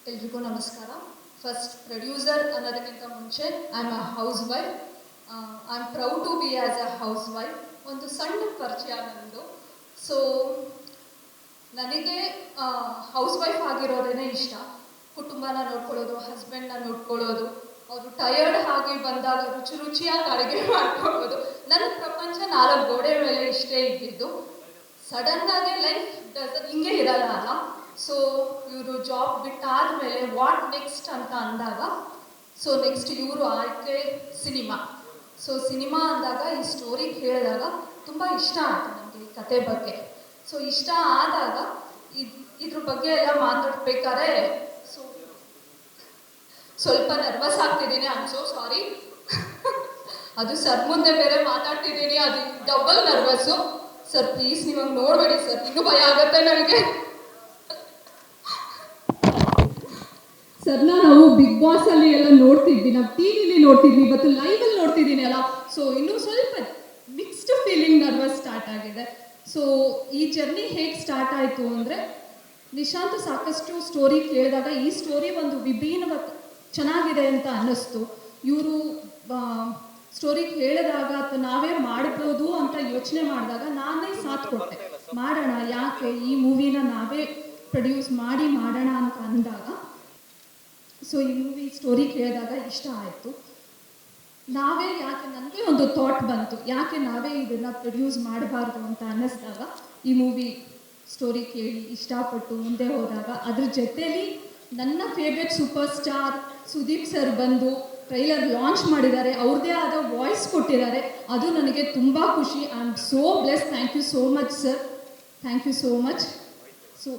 ಎಲ್ರಿಗೂ ನಮಸ್ಕಾರ. First producer ಅನ್ನೋದಕ್ಕಿಂತ ಮುಂಚೆ I am a housewife. I am proud to be as a housewife. ಒಂದು ಸಣ್ಣ ಪರಿಚಯ ನನ್ನದು. ಸೊ ನನಗೆ ಹೌಸ್ ವೈಫ್ ಆಗಿರೋದೇ ಇಷ್ಟ. ಕುಟುಂಬನ ನೋಡ್ಕೊಳ್ಳೋದು, ಹಸ್ಬೆಂಡ್ನ ನೋಡ್ಕೊಳ್ಳೋದು, ಅವರು ಟಯರ್ಡ್ ಆಗಿ ಬಂದಾಗ ರುಚಿಯಾಗಿ ಅಡುಗೆ ಮಾಡ್ಕೊಳ್ಳೋದು. ನನ್ನ ಪ್ರಪಂಚ 4 ಗೋಡೆ ಮೇಲೆ ಇಷ್ಟೇ ಇದ್ದಿದ್ದು. ಸಡನ್ನಾಗಿ ಲೈಫ್ ಹಿಂಗೆ ಇರಲ್ಲ ಅಲ್ಲ. ಸೊ ಇವರು ಜಾಬ್ ಬಿಟ್ಟಾದ್ಮೇಲೆ ವಾಟ್ ನೆಕ್ಸ್ಟ್ ಅಂತ ಅಂದಾಗ, ಸೊ ನೆಕ್ಸ್ಟ್ ಇವರು ಆಯ್ಕೆ ಸಿನಿಮಾ. ಸೊ ಸಿನಿಮಾ ಅಂದಾಗ ಈ ಸ್ಟೋರಿ ಕೇಳಿದಾಗ ತುಂಬ ಇಷ್ಟ ಆಯಿತು ನನಗೆ ಈ ಕತೆ ಬಗ್ಗೆ. ಸೊ ಇಷ್ಟ ಆದಾಗ ಇದ್ರ ಬಗ್ಗೆ ಎಲ್ಲ ಮಾತಾಡ್ಬೇಕಾದ್ರೆ ಸೊ ಸ್ವಲ್ಪ ನರ್ವಸ್ ಆಗ್ತಿದ್ದೀನಿ. I am so sorry. ಅದು ಸರ್ ಮುಂದೆ ಬೇರೆ ಮಾತಾಡ್ತಿದ್ದೀನಿ, ಅದು ಡಬಲ್ ನರ್ವಸ್ಸು. ಸರ್ ಪ್ಲೀಸ್ ನೀವು ಹಂಗೆ ನೋಡಬೇಡಿ ಸರ್, ಇನ್ನೂ ಭಯ ಆಗುತ್ತೆ ನನಗೆ. ಸರ್ನ ನಾವು ಬಿಗ್ ಬಾಸ್ ಅಲ್ಲಿ ಎಲ್ಲ ನೋಡ್ತಿದ್ವಿ, ನಾವು ಟಿವಿಲಿ ನೋಡ್ತಿದ್ವಿ, ಇವತ್ತು ಲೈವ್ ಅಲ್ಲಿ ನೋಡ್ತಿದ್ದೀನಿ ಅಲ್ಲ. ಸೊ ಇನ್ನೂ ಸ್ವಲ್ಪ ಮಿಕ್ಸ್ಡ್ ಫೀಲಿಂಗ್, ನರ್ವಸ್ ಸ್ಟಾರ್ಟ್ ಆಗಿದೆ. ಸೊ ಈ ಜರ್ನಿ ಹೇಗೆ ಸ್ಟಾರ್ಟ್ ಆಯಿತು ಅಂದರೆ, ನಿಶಾಂತ್ ಸಾಕಷ್ಟು ಸ್ಟೋರಿ ಕೇಳಿದಾಗ ಈ ಸ್ಟೋರಿ ಒಂದು ವಿಭಿನ್ನವಾಗಿ ಚೆನ್ನಾಗಿದೆ ಅಂತ ಅನ್ನಿಸ್ತು. ಇವರು ಸ್ಟೋರಿ ಕೇಳಿದಾಗ ಅಥವಾ ನಾವೇ ಮಾಡ್ಬೋದು ಅಂತ ಯೋಚನೆ ಮಾಡಿದಾಗ ನಾನೇ ಸಾಥ್ ಕೊಟ್ಟೆ. ಮಾಡೋಣ, ಯಾಕೆ ಈ ಮೂವಿನ ನಾವೇ ಪ್ರೊಡ್ಯೂಸ್ ಮಾಡೋಣ ಅಂತ ಅಂದಾಗ, ಸೊ ಈ ಮೂವಿ ಸ್ಟೋರಿ ಕೇಳಿದಾಗ ಇಷ್ಟ ಆಯಿತು. ನಾವೇ ಯಾಕೆ, ನನಗೆ ಒಂದು ಥಾಟ್ ಬಂತು, ಯಾಕೆ ನಾವೇ ಇದನ್ನು ಪ್ರೊಡ್ಯೂಸ್ ಮಾಡಬಾರ್ದು ಅಂತ ಅನ್ನಿಸ್ದಾಗ ಈ ಮೂವಿ ಸ್ಟೋರಿ ಕೇಳಿ ಇಷ್ಟಪಟ್ಟು ಮುಂದೆ ಹೋದಾಗ, ಅದ್ರ ಜೊತೆಲಿ ನನ್ನ favourite super star Sudeep sir ಬಂದು ಟ್ರೈಲರ್ ಲಾಂಚ್ ಮಾಡಿದ್ದಾರೆ, ಅವ್ರದ್ದೇ ಆದ ವಾಯ್ಸ್ ಕೊಟ್ಟಿದ್ದಾರೆ. ಅದು ನನಗೆ ತುಂಬ ಖುಷಿ. I am so bless. Thank you so much sir, thank you so much. So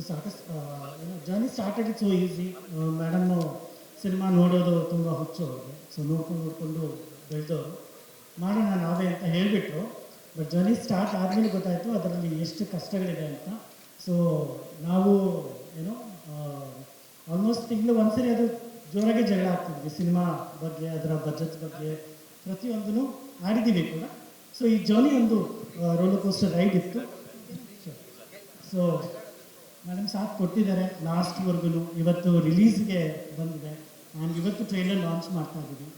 ಸಾಕಷ್ಟು journey started it so easy. Madam cinema ನೋಡೋದು ತುಂಬ ಹುಚ್ಚು ಅವ್ರಿಗೆ. ಸೊ ನೋಡ್ಕೊಂಡು ಬೆಳೆದವರು ಮಾಡೋಣ ನಾವೇ ಅಂತ ಹೇಳಿಬಿಟ್ರು. ಬಟ್ ಜರ್ನಿ ಸ್ಟಾರ್ಟ್ ಆದಮೇಲೆ ಗೊತ್ತಾಯಿತು ಅದರಲ್ಲಿ ಎಷ್ಟು ಕಷ್ಟಗಳಿದೆ ಅಂತ. ಸೊ ನಾವು ಆಲ್ಮೋಸ್ಟ್ ತಿಂಗಳು ಒಂದ್ಸರಿ ಅದು ಜೋರಾಗಿ ಜಗಳ ಆಗ್ತಿದ್ವಿ ಸಿನಿಮಾ ಬಗ್ಗೆ, ಅದರ ಬಜೆಟ್ ಬಗ್ಗೆ, ಪ್ರತಿಯೊಂದೂ ಆಡಿದ್ದೀವಿ ಕೂಡ. ಸೊ ಈ ಜರ್ನಿ ಒಂದು ರೋಲರ್ ಕೋಸ್ಟರ್ ರೈಡ್ ಇತ್ತು. ಸೊ ಮೇಡಮ್ ಸಾಥ್ ಕೊಟ್ಟಿದ್ದಾರೆ ಲಾಸ್ಟ್ವರೆಗೂ. ಇವತ್ತು ರಿಲೀಸ್ಗೆ ಬಂದಿದೆ ಆ್ಯಂಡ್ ಇವತ್ತು ಟ್ರೈಲರ್ ಲಾಂಚ್ ಮಾಡ್ತಾ ಇದ್ದೀವಿ.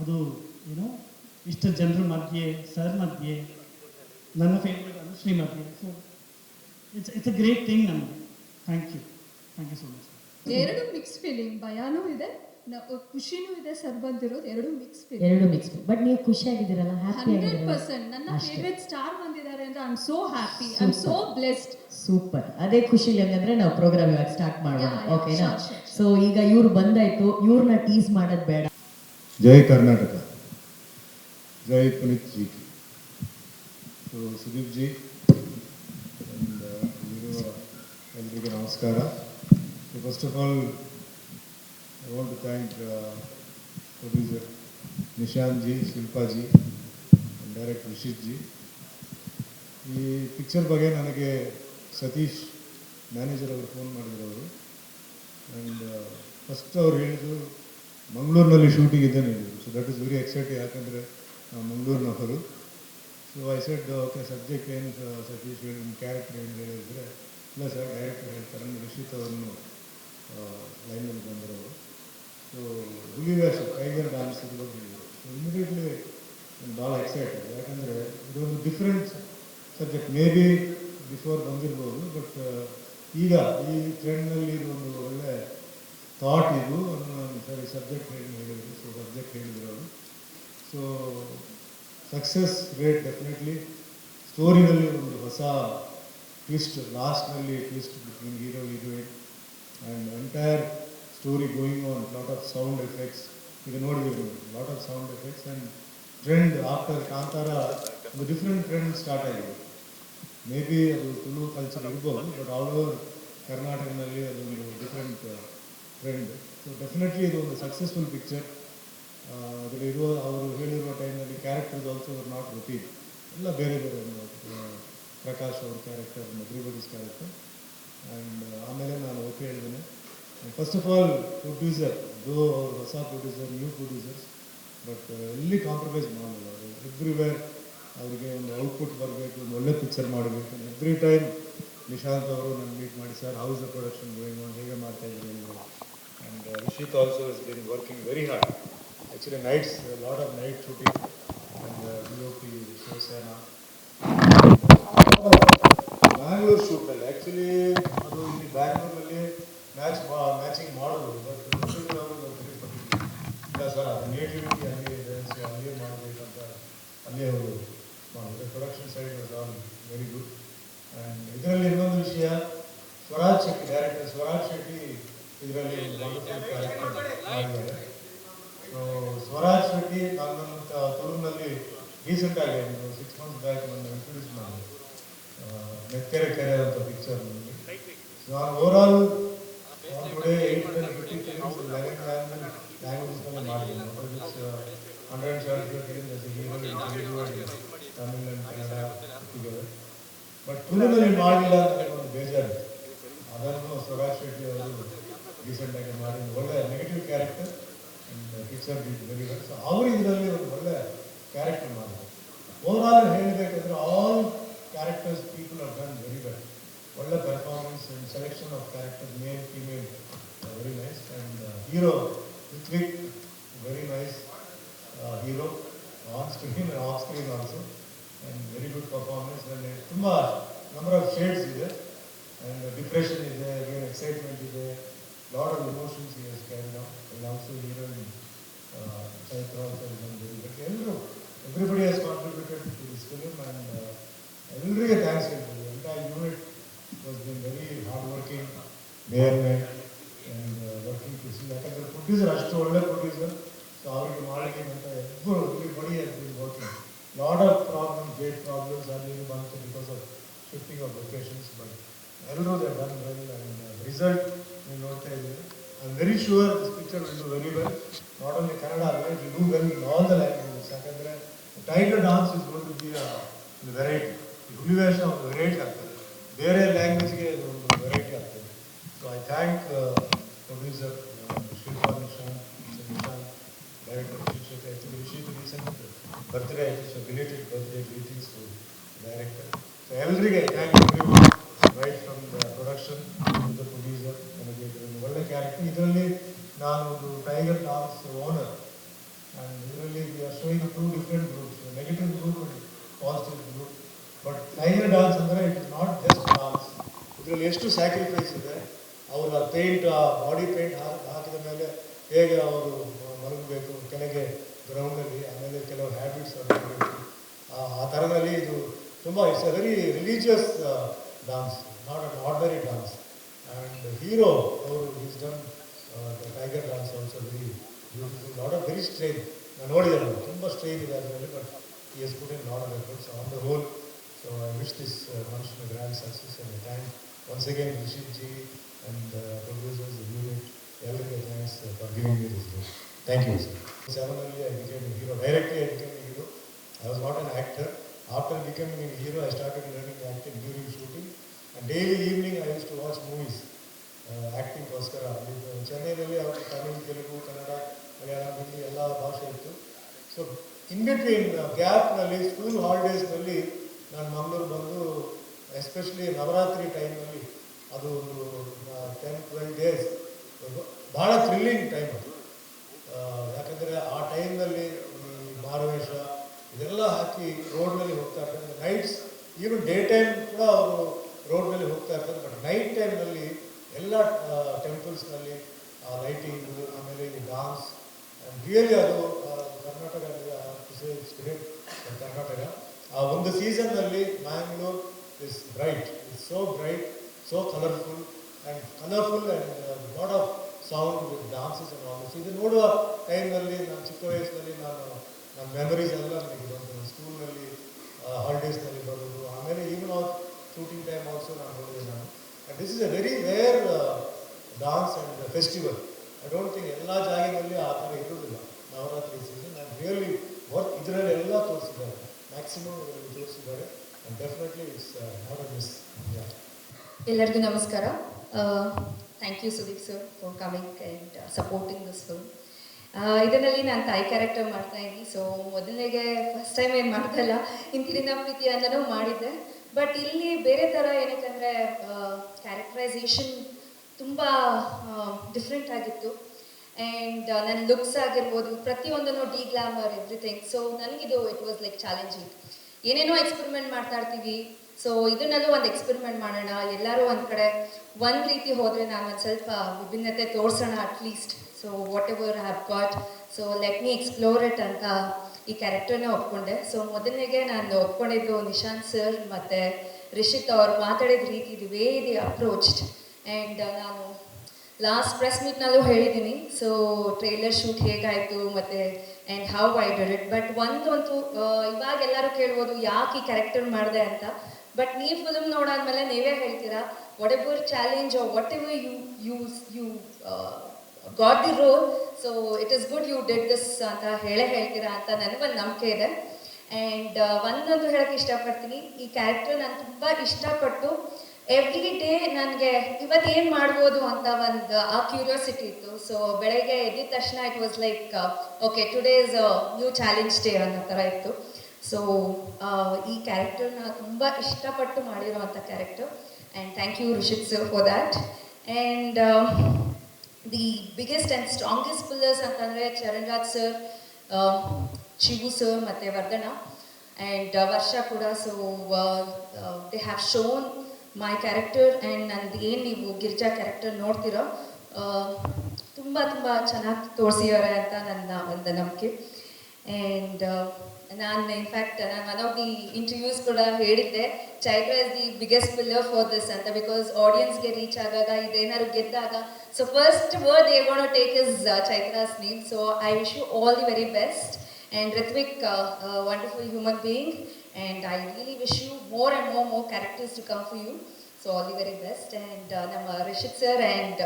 ಅದು ಇಷ್ಟು ಜನರ ಮಧ್ಯೆ, ಸರ್ ಮಧ್ಯೆ, ನನ್ನ ಫೇವ್ರೆಟ್ ಅನುಶ್ರೀ ಮಧ್ಯೆ. So it's a great thing ನಮಗೆ. Thank you so much. ಎರಡು ಮಿಕ್ಸ್ ಫೀಲಿಂಗ್, ಭಯನೂ ಇದೆ, ಖುಷಿನೂ ಇದೆ. ಸರ್ ಬಂದಿರೋದು ಎರಡು ಮಿಕ್ಸ್ ಬಟ್ ನೀವು ಖುಷಿಯಾಗಿದ್ದೀರಲ್ಲ, ಹ್ಯಾಪಿ 100%. ನನ್ನ ಫೇವ್ರೆಟ್ ಸ್ಟಾರ್ ಬಂದಿದ್ದಾರೆ ಅಂದ್ರೆ I am so happy, I am so blessed. Super. ಅದೇ ಖುಷಿಲಿ ಹಂಗಂದ್ರೆ ನಾವು ಪ್ರೋಗ್ರಾಮ್ ಇವಾಗ ಸ್ಟಾರ್ಟ್ ಮಾಡೋಣ, ಓಕೆನಾ? ಸೊ ಈಗ ಇವ್ರು ಬಂದಾಯ್ತು, ಇವ್ರನ್ನ ಟೀಸ್ ಮಾಡೋದು ಬೇಡ. ಜೈ ಕರ್ನಾಟಕ, ಜೈ ಪುನೀತ್ ಜಿ. ಸೊ ಸುದೀಪ್ ಜಿ ಇಲ್ಲಿರುವ ಎಲ್ರಿಗೂ ನಮಸ್ಕಾರ. So first of all I want to thank producer Nishant ji, Shilpa ji, director Rishith ji. ಈ ಪಿಕ್ಚರ್ ಬಗ್ಗೆ ನನಗೆ ಸತೀಶ್ ಮ್ಯಾನೇಜರ್ ಅವರು ಫೋನ್ ಮಾಡಿದ್ರು. ಆ್ಯಂಡ್ ಫಸ್ಟ್ ಅವ್ರು ಹೇಳಿದ್ರು ಮಂಗಳೂರಿನಲ್ಲಿ ಶೂಟಿಂಗ್ ಇದ್ದೇನೆ ಹೇಳಿದರು. So that is very exciting, ಯಾಕಂದರೆ ಮಂಗಳೂರಿನವರು. So I said okay, subject ಏನು ಸತೀಶ್ ಹೇಳಿ, ನಿಮ್ಮ ಕ್ಯಾರೆಕ್ಟರ್ ಏನು ಹೇಳಿದರೆ, ಇಲ್ಲ ಸರ್ ಡೈರೆಕ್ಟರ್ ಹೇಳ್ತಾರೆ, ರಿಷಿತ್ ಅವರನ್ನು ಲೈನಲ್ಲಿ ಬಂದಿರೋರು. ಸೊ ಹುಲಿವೇಷ, ಟೈಗರ್ ಡ್ಯಾನ್ಸ್ ಇದ್ರ ಬಗ್ಗೆ ಹೇಳಿದರು. ಸೊ ಇಮಿಡಿಯೇಟ್ಲಿ ನಾನು ಭಾಳ ಎಕ್ಸೈಟೆಡ್, ಯಾಕಂದರೆ ಇದೊಂದು different subject. Maybe before ಬಂದಿರ್ಬೋದು, ಬಟ್ ಈಗ ಈ ಟ್ರೆಂಡ್ನಲ್ಲಿ ಇದೊಂದು ಒಳ್ಳೆ ಥಾಟ್ ಇದು ಅನ್ನೋ ನಾನು ಸರಿ ಸಬ್ಜೆಕ್ಟ್ ಹೇಳಿದರು. ಸೊ ಸಬ್ಜೆಕ್ಟ್ ಹೇಳಿದ್ರು ಅವರು. So success rate definitely. ಸ್ಟೋರಿನಲ್ಲಿ ಒಂದು ಹೊಸ ಟ್ವಿಸ್ಟ್, ಲಾಸ್ಟ್ನಲ್ಲಿ twist between hero heroine and entire story going on. Lot of sound effects ಈಗ ನೋಡಿದ್ದೀವಿ, lot of sound effects and trend. After Kantara ಒಂದು ಡಿಫ್ರೆಂಟ್ ಟ್ರೆಂಡ್ ಸ್ಟಾರ್ಟ್ ಆಗಿದೆ. ಮೇ ಬಿ ಅದು ತುಳು ಕಲ್ಚರ್ ಇರ್ಬೋದು, ಬಟ್ ಆಲ್ ಓವರ್ ಕರ್ನಾಟಕದಲ್ಲಿ ಅದೊಂದು ಡಿಫ್ರೆಂಟ್ ಟ್ರೆಂಡ್. ಸೊ ಡೆಫಿನೆಟ್ಲಿ ಇದು ಒಂದು ಸಕ್ಸಸ್ಫುಲ್ ಪಿಕ್ಚರ್. ಅದರಲ್ಲಿರುವ ಅವರು ಹೇಳಿರುವ ಟೈಮ್ನಲ್ಲಿ ಕ್ಯಾರೆಕ್ಟರ್ಸ್ ಆಲ್ಸೋ ನಾಟ್ ರಿಪೀಟ್, ಎಲ್ಲ ಬೇರೆ ಬೇರೆ. ಪ್ರಕಾಶ್ ಅವ್ರ ಕ್ಯಾರೆಕ್ಟರ್, ಎವ್ರಿಬಡೀಸ್ ಕ್ಯಾರೆಕ್ಟರ್. ಆ್ಯಂಡ್ ಆಮೇಲೆ ನಾನು ಓಕೆ ಹೇಳಿದ್ದೇನೆ. ಫಸ್ಟ್ ಆಫ್ ಆಲ್ ಪ್ರೊಡ್ಯೂಸರ್, ದೋ ಅವರು ಹೊಸ ಪ್ರೊಡ್ಯೂಸರ್, ನ್ಯೂ ಪ್ರೊಡ್ಯೂಸರ್ಸ್, ಬಟ್ ಎಲ್ಲಿ ಕಾಂಪ್ರಮೈಸ್ ಮಾಡಲ್ಲ ಅವರು. ಎವ್ರಿವೇರ್ ಅವರಿಗೆ ಒಂದು ಔಟ್ಪುಟ್ ಬರಬೇಕು, ಒಂದು ಒಳ್ಳೆ ಪಿಕ್ಚರ್ ಮಾಡಬೇಕು. ಎವ್ರಿ ಟೈಮ್ ನಿಶಾಂತ್ ಅವರು ನನ್ನ ಮೀಟ್ ಮಾಡಿ, sir how is the production going on, ಹೇಗೆ ಮಾಡ್ತಾ ಇದ್ದೀರಿ ನೀವು. And Rishith also is been working very hard. Actually nights, lot of night shooting and DOP Shivasena. Bangalore ಶೂಟಲ್ಲಿ ಆ್ಯಕ್ಚುಲಿ ಅದು ಇಲ್ಲಿ ಬ್ಯಾಂಗ್ಳೂರಲ್ಲಿ ಮ್ಯಾಚಿಂಗ್ ಮಾಡೋದು, ಬಟ್ ಅವರು ಇಲ್ಲ ಸರ್ ಅದು ನೇಟಿವಿಟಿ ಅಲ್ಲಿಯೇ ಇದೆ, ಸೊ ಅಲ್ಲಿಯೇ ಮಾಡಬೇಕಂತ ಅಲ್ಲೇ ಅವರು ಮಾಡಿದ್ರು. Production side was all very good. And ಇದರಲ್ಲಿ ಇನ್ನೊಂದು ವಿಷಯ, ಸ್ವರಾಜ್ ಶೆಟ್ಟಿ, ಡೈರೆಕ್ಟರ್ ಸ್ವರಾಜ್ ಶೆಟ್ಟಿ ಇದರಲ್ಲಿ ವಂಡರ್ಫುಲ್ ಕ್ಯಾರೆಕ್ಟರ್ ಮಾಡಿದ್ದಾರೆ. ಸೊ ಸ್ವರಾಜ್ ಶೆಟ್ಟಿ ನನ್ನಂತ ತುಳುನಲ್ಲಿ ರೀಸೆಂಟಾಗಿ ಒಂದು 6 months ಬ್ಯಾಕ್ ನನ್ನ ಇಂಟ್ರೊಡ್ಯೂಸ್ ಮಾಡಿದೆ, ನೆಕ್ಕೆರೆ ಕೆರೆ ಅಂತ ಪಿಕ್ಚರ್. ಸೊ ನಾನು ಓವರಾಲ್ ಟುಡೇ 850 films 11 languages ಮಾಡಿದ್ದೀನಿ. 175 films hero in Telugu and Tamil and Kannada together. But ತುಳುನಲ್ಲಿ ಮಾಡಲಿಲ್ಲ ಅಂತ ಒಂದು ಬೇಜಾರು. ಅದನ್ನು ಸ್ವರಾಜ್ ಶೆಟ್ಟಿ ಅವರು ರೀಸೆಂಟಾಗಿ ಮಾಡಿ ಒಳ್ಳೆ negative character picture very well. So ಅವರು ಇದರಲ್ಲಿ ಒಂದು ಒಳ್ಳೆ ಕ್ಯಾರೆಕ್ಟರ್ ಮಾಡಿದ್ದಾರೆ. ಓವರಾಲ್ ಹೇಳಬೇಕಂದ್ರೆ all characters people are done very well. ಒಳ್ಳೆ performance and selection of character, male female very nice. And hero Ritwik very nice hero on screen off screen also, and very good performance. ಅಲ್ಲಿ ತುಂಬ number of shades ಇದೆ, and depression ಇದೆ, again excitement ಇದೆ, lot of emotions ಇದೆ carried on. And also heroine Chaitra also but ಎಲ್ಲರೂ everybody has contributed to this film. And ಎಲ್ಲರಿಗೆ thanks ಹೇಳ್ತೀವಿ. Entire unit was been very hard working, day and night and working to see. ಯಾಕಂದರೆ producer ಅಷ್ಟು ಒಳ್ಳೆ producer, so ಅವರಿಗೆ ಮಾಡಲಿಕ್ಕೆ ಅಂತ everybody has been working. Lot of problems, great problems ಅಲ್ಲಿ ಬಂತು because of shifting of locations, but ಎಲ್ಲರೂ they done well. And result ನೀವು ನೋಡ್ತಾ ಇದ್ದೀವಿ. I am very sure this picture will do very well, not only Kannada ಅಲ್ಲ, it will do well in all the languages. ಯಾಕಂದರೆ tiger dance is going to be variety, ಹುಲಿವೇಷ ಒಂದು variety ಆಗ್ತದೆ, ಬೇರೆ ಲ್ಯಾಂಗ್ವೇಜ್ಗೆ ಒಂದು ವೆರೈಟಿ ಆಗ್ತದೆ. So I thank producer Shilpa Nishant, director ಶಿಕ್ಷಕ. ಆ್ಯಕ್ಚುಲಿ ರಿಷಿತ್ ರೀಸೆಂಟ್ ಬರ್ತ್ಡೇ ಆಯಿತು, so belated birthday greetings to director. So ಎಲ್ಲರಿಗೆ thank you right from the production to the producer. ನನಗೆ ಇದರಲ್ಲಿ ಒಳ್ಳೆ ಕ್ಯಾರೆಕ್ಟರ್. ಇದರಲ್ಲಿ ನಾನು ಒಂದು ಟೈಗರ್ ಡಾನ್ಸ್ ಓನರ್, ಆ್ಯಂಡ್ ಇದರಲ್ಲಿ we are showing 2 different groups, negative group and positive group. But tiger dance ಅಂದರೆ it is not just dance. ಇದರಲ್ಲಿ ಎಷ್ಟು ಸ್ಯಾಕ್ರಿಫೈಸ್ ಇದೆ. ಅವರ ಪೇಂಟ್, ಬಾಡಿ ಪೇಂಟ್ ಹಾಕಿದ ಮೇಲೆ ಹೇಗೆ ಅವರು ಮಲಗಬೇಕು ಕೆಳಗೆ ಗ್ರೌಂಡಲ್ಲಿ, ಆಮೇಲೆ ಕೆಲವು ಹ್ಯಾಬಿಟ್ಸ್ ಮಾಡಬೇಕು, ಆ ಥರದಲ್ಲಿ ಇದು ತುಂಬ it's a very religious dance, not an ordinary dance. And hero ಅವರು is done the tiger dance also very beautiful, lot of very strain. ನಾನು ನೋಡಿದೆ, ತುಂಬ ಸ್ಟ್ರೈನ್ ಇದೆ ಅದರಲ್ಲಿ, but he has put in a lot of efforts on the whole. So I wish this function a grand success, and I thank once again Rishit ji and producers, the unit, everybody. Thanks for giving me this role. Thank you, sir. 7 I became a hero. Directly I became a hero. I was not an actor. After becoming a hero, I started learning acting during shooting. And daily evening I used to watch movies, acting ಗೋಸ್ಕರ. ಚೆನ್ನೈನಲ್ಲಿ ಅವರು ತಮಿಳ್, ತೆಲುಗು, ಕನ್ನಡ, ಮಲಯಾಳಂ, ಹಿಂದಿ ಎಲ್ಲ ಭಾಷೆ ಇತ್ತು. So in between ಗ್ಯಾಪ್ನಲ್ಲಿ school ಹಾಲಿಡೇಸ್ನಲ್ಲಿ ನಾನು ಮಂಗಳೂರು ಬಂದು, especially Navratri ಟೈಮ್ನಲ್ಲಿ, ಅದು ಒಂದು 10-12 days ಭಾಳ ಥ್ರಿಲ್ಲಿಂಗ್ ಟೈಮ್ ಅದು. ಯಾಕಂದರೆ ಆ ಟೈಮ್ನಲ್ಲಿ ಈ ಮಾರುವೇಷ ಇದೆಲ್ಲ ಹಾಕಿ ರೋಡ್ನಲ್ಲಿ ಹೋಗ್ತಾ ಇರ್ತಾರೆ. ನೈಟ್ಸ್ ಈವನ್ ಡೇ ಟೈಮ್ ಕೂಡ ಅವರು ರೋಡ್ನಲ್ಲಿ ಹೋಗ್ತಾ ಇರ್ತಾರೆ, ಬಟ್ ನೈಟ್ ಟೈಮ್ನಲ್ಲಿ ಎಲ್ಲ ಟೆಂಪಲ್ಸ್ನಲ್ಲಿ ಲೈಟಿಂಗು, ಆಮೇಲೆ ಈ ಡಾನ್ಸ್, ಆ್ಯಂಡ್ ರಿಯಲಿ ಅದು ಕರ್ನಾಟಕದಲ್ಲಿ ಕರ್ನಾಟಕ ಆ ಒಂದು ಸೀಸನ್ನಲ್ಲಿ Mangalore is bright, is so bright, so colourful and lot of sound with dances and all. ಇದು ನೋಡುವ ಟೈಮ್ನಲ್ಲಿ ನಾನು ಚಿಕ್ಕ ವಯಸ್ಸಿನಲ್ಲಿ ನನ್ನ ಮೆಮರೀಸ್ ಎಲ್ಲ ನನಗೆ ಬಂದು ಸ್ಕೂಲ್ನಲ್ಲಿ ಹಾಲಿಡೇಸ್ನಲ್ಲಿ ಬರೋದು, ಆಮೇಲೆ even of shooting time also ನಾನು ನೋಡಿದೆ ನಾನು. And this is a very rare dance and festival. I don't think ಎಲ್ಲ ಜಾಗದಲ್ಲಿ ಆ ಥರ ಇರೋದಿಲ್ಲ Navratri season. And really work ಇದರಲ್ಲಿ ಎಲ್ಲ ತೋರಿಸಿದ್ದಾರೆ, ಮ್ಯಾಕ್ಸಿಮಮ್ ಇದರಲ್ಲಿ ತೋರಿಸಿದ್ದಾರೆ. And definitely it's not a miss. ಎಲ್ಲರಿಗೂ ನಮಸ್ಕಾರ. Thank you Sudeep sir for coming and supporting this film. ಇದರಲ್ಲಿ ನಾನು ತಾಯಿ ಕ್ಯಾರೆಕ್ಟರ್ ಮಾಡ್ತಾ ಇದ್ದೀನಿ. ಸೊ ಮೊದಲನೇಗೆ ಫಸ್ಟ್ ಟೈಮ್ ಏನು ಮಾಡ್ತಾ ಇಲ್ಲ, ಇಂತಿನ ಪ್ರೀತಿ ಅಂತಲೂ ಮಾಡಿದ್ದೆ. ಬಟ್ ಇಲ್ಲಿ ಬೇರೆ ಥರ ಏನಕ್ಕಂದರೆ ಕ್ಯಾರೆಕ್ಟರೈಸೇಷನ್ ತುಂಬ ಡಿಫ್ರೆಂಟ್ ಆಗಿತ್ತು. ಆ್ಯಂಡ್ ನನ್ನ ಲುಕ್ಸ್ ಆಗಿರ್ಬೋದು, ಪ್ರತಿಯೊಂದನ್ನು ಡಿ ಗ್ಲಾಮರ್ ಎವ್ರಿಥಿಂಗ್. ಸೊ ನನಗಿದು ಇಟ್ ವಾಸ್ ಲೈಕ್ ಚಾಲೆಂಜಿಂಗ್. ಏನೇನೋ ಎಕ್ಸ್ಪೆರಿಮೆಂಟ್ ಮಾಡ್ತಾ ಇರ್ತೀವಿ. ಸೊ ಇದನ್ನಲ್ಲೂ ಒಂದು ಎಕ್ಸ್ಪೆರಿಮೆಂಟ್ ಮಾಡೋಣ, ಎಲ್ಲರೂ ಒಂದು ಕಡೆ ಒಂದು ರೀತಿ ಹೋದರೆ ನಾನು ಒಂದು ಸ್ವಲ್ಪ ವಿಭಿನ್ನತೆ ತೋರಿಸೋಣ at least. So what ever I have got, so let me explore it ಅಂತ ಈ ಕ್ಯಾರೆಕ್ಟರ್ನ ಒಪ್ಕೊಂಡೆ. ಸೊ ಮೊದಲನೇಗೆ ನಾನು ಒಪ್ಕೊಂಡಿದ್ದು ನಿಶಾಂತ್ ಸರ್ ಮತ್ತು ರಿಷಿತ್ ಅವ್ರು ಮಾತಾಡಿದ ರೀತಿ, the way the approached. And ನಾನು ಲಾಸ್ಟ್ ಪ್ರೆಸ್ ಮೀಟ್ನಲ್ಲೂ ಹೇಳಿದ್ದೀನಿ. ಸೊ ಟ್ರೈಲರ್ ಶೂಟ್ ಹೇಗಾಯಿತು ಮತ್ತು and how I did it. But ಒಂದಂತೂ ಇವಾಗ ಎಲ್ಲರೂ ಕೇಳ್ಬೋದು ಯಾಕೆ ಈ ಕ್ಯಾರೆಕ್ಟರ್ ಮಾಡಿದೆ ಅಂತ. ಬಟ್ ನೀವು ಫಿಲ್ಮ್ ನೋಡಾದ್ಮೇಲೆ ನೀವೇ ಹೇಳ್ತೀರಾ, whatever challenge or whatever you got the role, so it is good you did this ಅಂತ ಹೇಳ್ತೀರಾ ಅಂತ ನನಗೊಂದು ನಂಬಿಕೆ ಇದೆ. ಆ್ಯಂಡ್ ಒಂದೊಂದು ಹೇಳೋಕ್ಕೆ ಇಷ್ಟಪಡ್ತೀನಿ, ಈ ಕ್ಯಾರೆಕ್ಟರ್ ನಾನು ತುಂಬ ಇಷ್ಟಪಟ್ಟು ಎವ್ರಿ ಡೇ ನನಗೆ ಇವತ್ತು ಏನು ಮಾಡ್ಬೋದು ಅಂತ ಒಂದು ಆ ಕ್ಯೂರಿಯಾಸಿಟಿ ಇತ್ತು. ಸೊ ಬೆಳಗ್ಗೆ ಎದ್ದಿದ ತಕ್ಷಣ it was like okay today is new challenge day ಅನ್ನೋ ಥರ ಇತ್ತು. ಸೊ ಈ ಕ್ಯಾರೆಕ್ಟರ್ನ ತುಂಬ ಇಷ್ಟಪಟ್ಟು ಮಾಡಿರೋವಂಥ character. And thank you Rishith sir for that. And the biggest and strongest pillars ಅಂತಂದರೆ ಚರಣ್ ರಾಜ್ ಸರ್, ಶಿವು ಸರ್ ಮತ್ತು ವರ್ಧನ ಆ್ಯಂಡ್ ವರ್ಷ ಕೂಡ. So they have shown my character. And ನಂದು ಏನು ನೀವು ಗಿರಿಜಾ ಕ್ಯಾರೆಕ್ಟರ್ ನೋಡ್ತಿರೋ ತುಂಬ ತುಂಬ ಚೆನ್ನಾಗಿ ತೋರಿಸಿದ್ದಾರೆ ಅಂತ ನನ್ನ ಒಂದು ನಂಬಿಕೆ. ಆ್ಯಂಡ್ ನಾನು ಇನ್ಫ್ಯಾಕ್ಟ್ ನಾನು ಒನ್ ಆಫ್ ದಿ ಇಂಟರ್ವ್ಯೂಸ್ ಕೂಡ ಹೇಳಿದ್ದೆ, Chaitra is the biggest pillar for this ಅಂತ. ಬಿಕಾಸ್ ಆಡಿಯನ್ಸ್ಗೆ ರೀಚ್ ಆಗಾಗ ಇದೇನಾದ್ರು ಗೆದ್ದಾಗ so first word they gonna take is Chaitra's name. So I wish you all the very best. And Ritwik, wonderful human being. And I really wish you more and more characters to come for you. So all the very best. And Nama Rishit sir and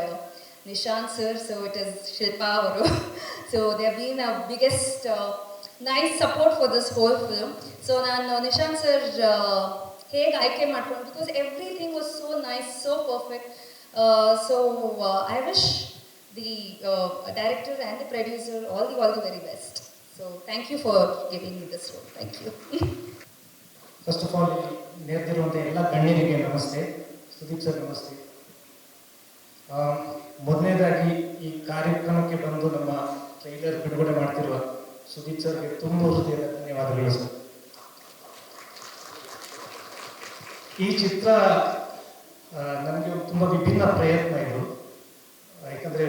Nishant sir, so it is Shilpa avaru. So they have been our biggest nice support for this whole film. So ನಾನು Nishant sir ಹೇಗೆ ಆಯ್ಕೆ ಮಾಡ್ಕೊಂಡು, because everything was so nice, so perfect. So I wish the director and the producer all the very best. So thank you for giving me this role. Thank you. First of all ನೇರ್ತಿರುವಂಥ ಎಲ್ಲ ಗಣ್ಯರಿಗೆ ನಮಸ್ತೆ. Sudeep sir ನಮಸ್ತೆ. ಮೊದಲನೇದಾಗಿ ಈ ಕಾರ್ಯಕ್ರಮಕ್ಕೆ ಬಂದು ನಮ್ಮ ಟ್ರೈಲರ್ ಬಿಡುಗಡೆ ಮಾಡ್ತಿರುವ ಸುದೀಪ್ ಸರ್ಗೆ ತುಂಬ ಹೃದಯದ ಧನ್ಯವಾದಗಳು ಸರ್. ಈ ಚಿತ್ರ ನಮಗೆ ತುಂಬ ವಿಭಿನ್ನ ಪ್ರಯತ್ನ ಇದು. ಯಾಕಂದರೆ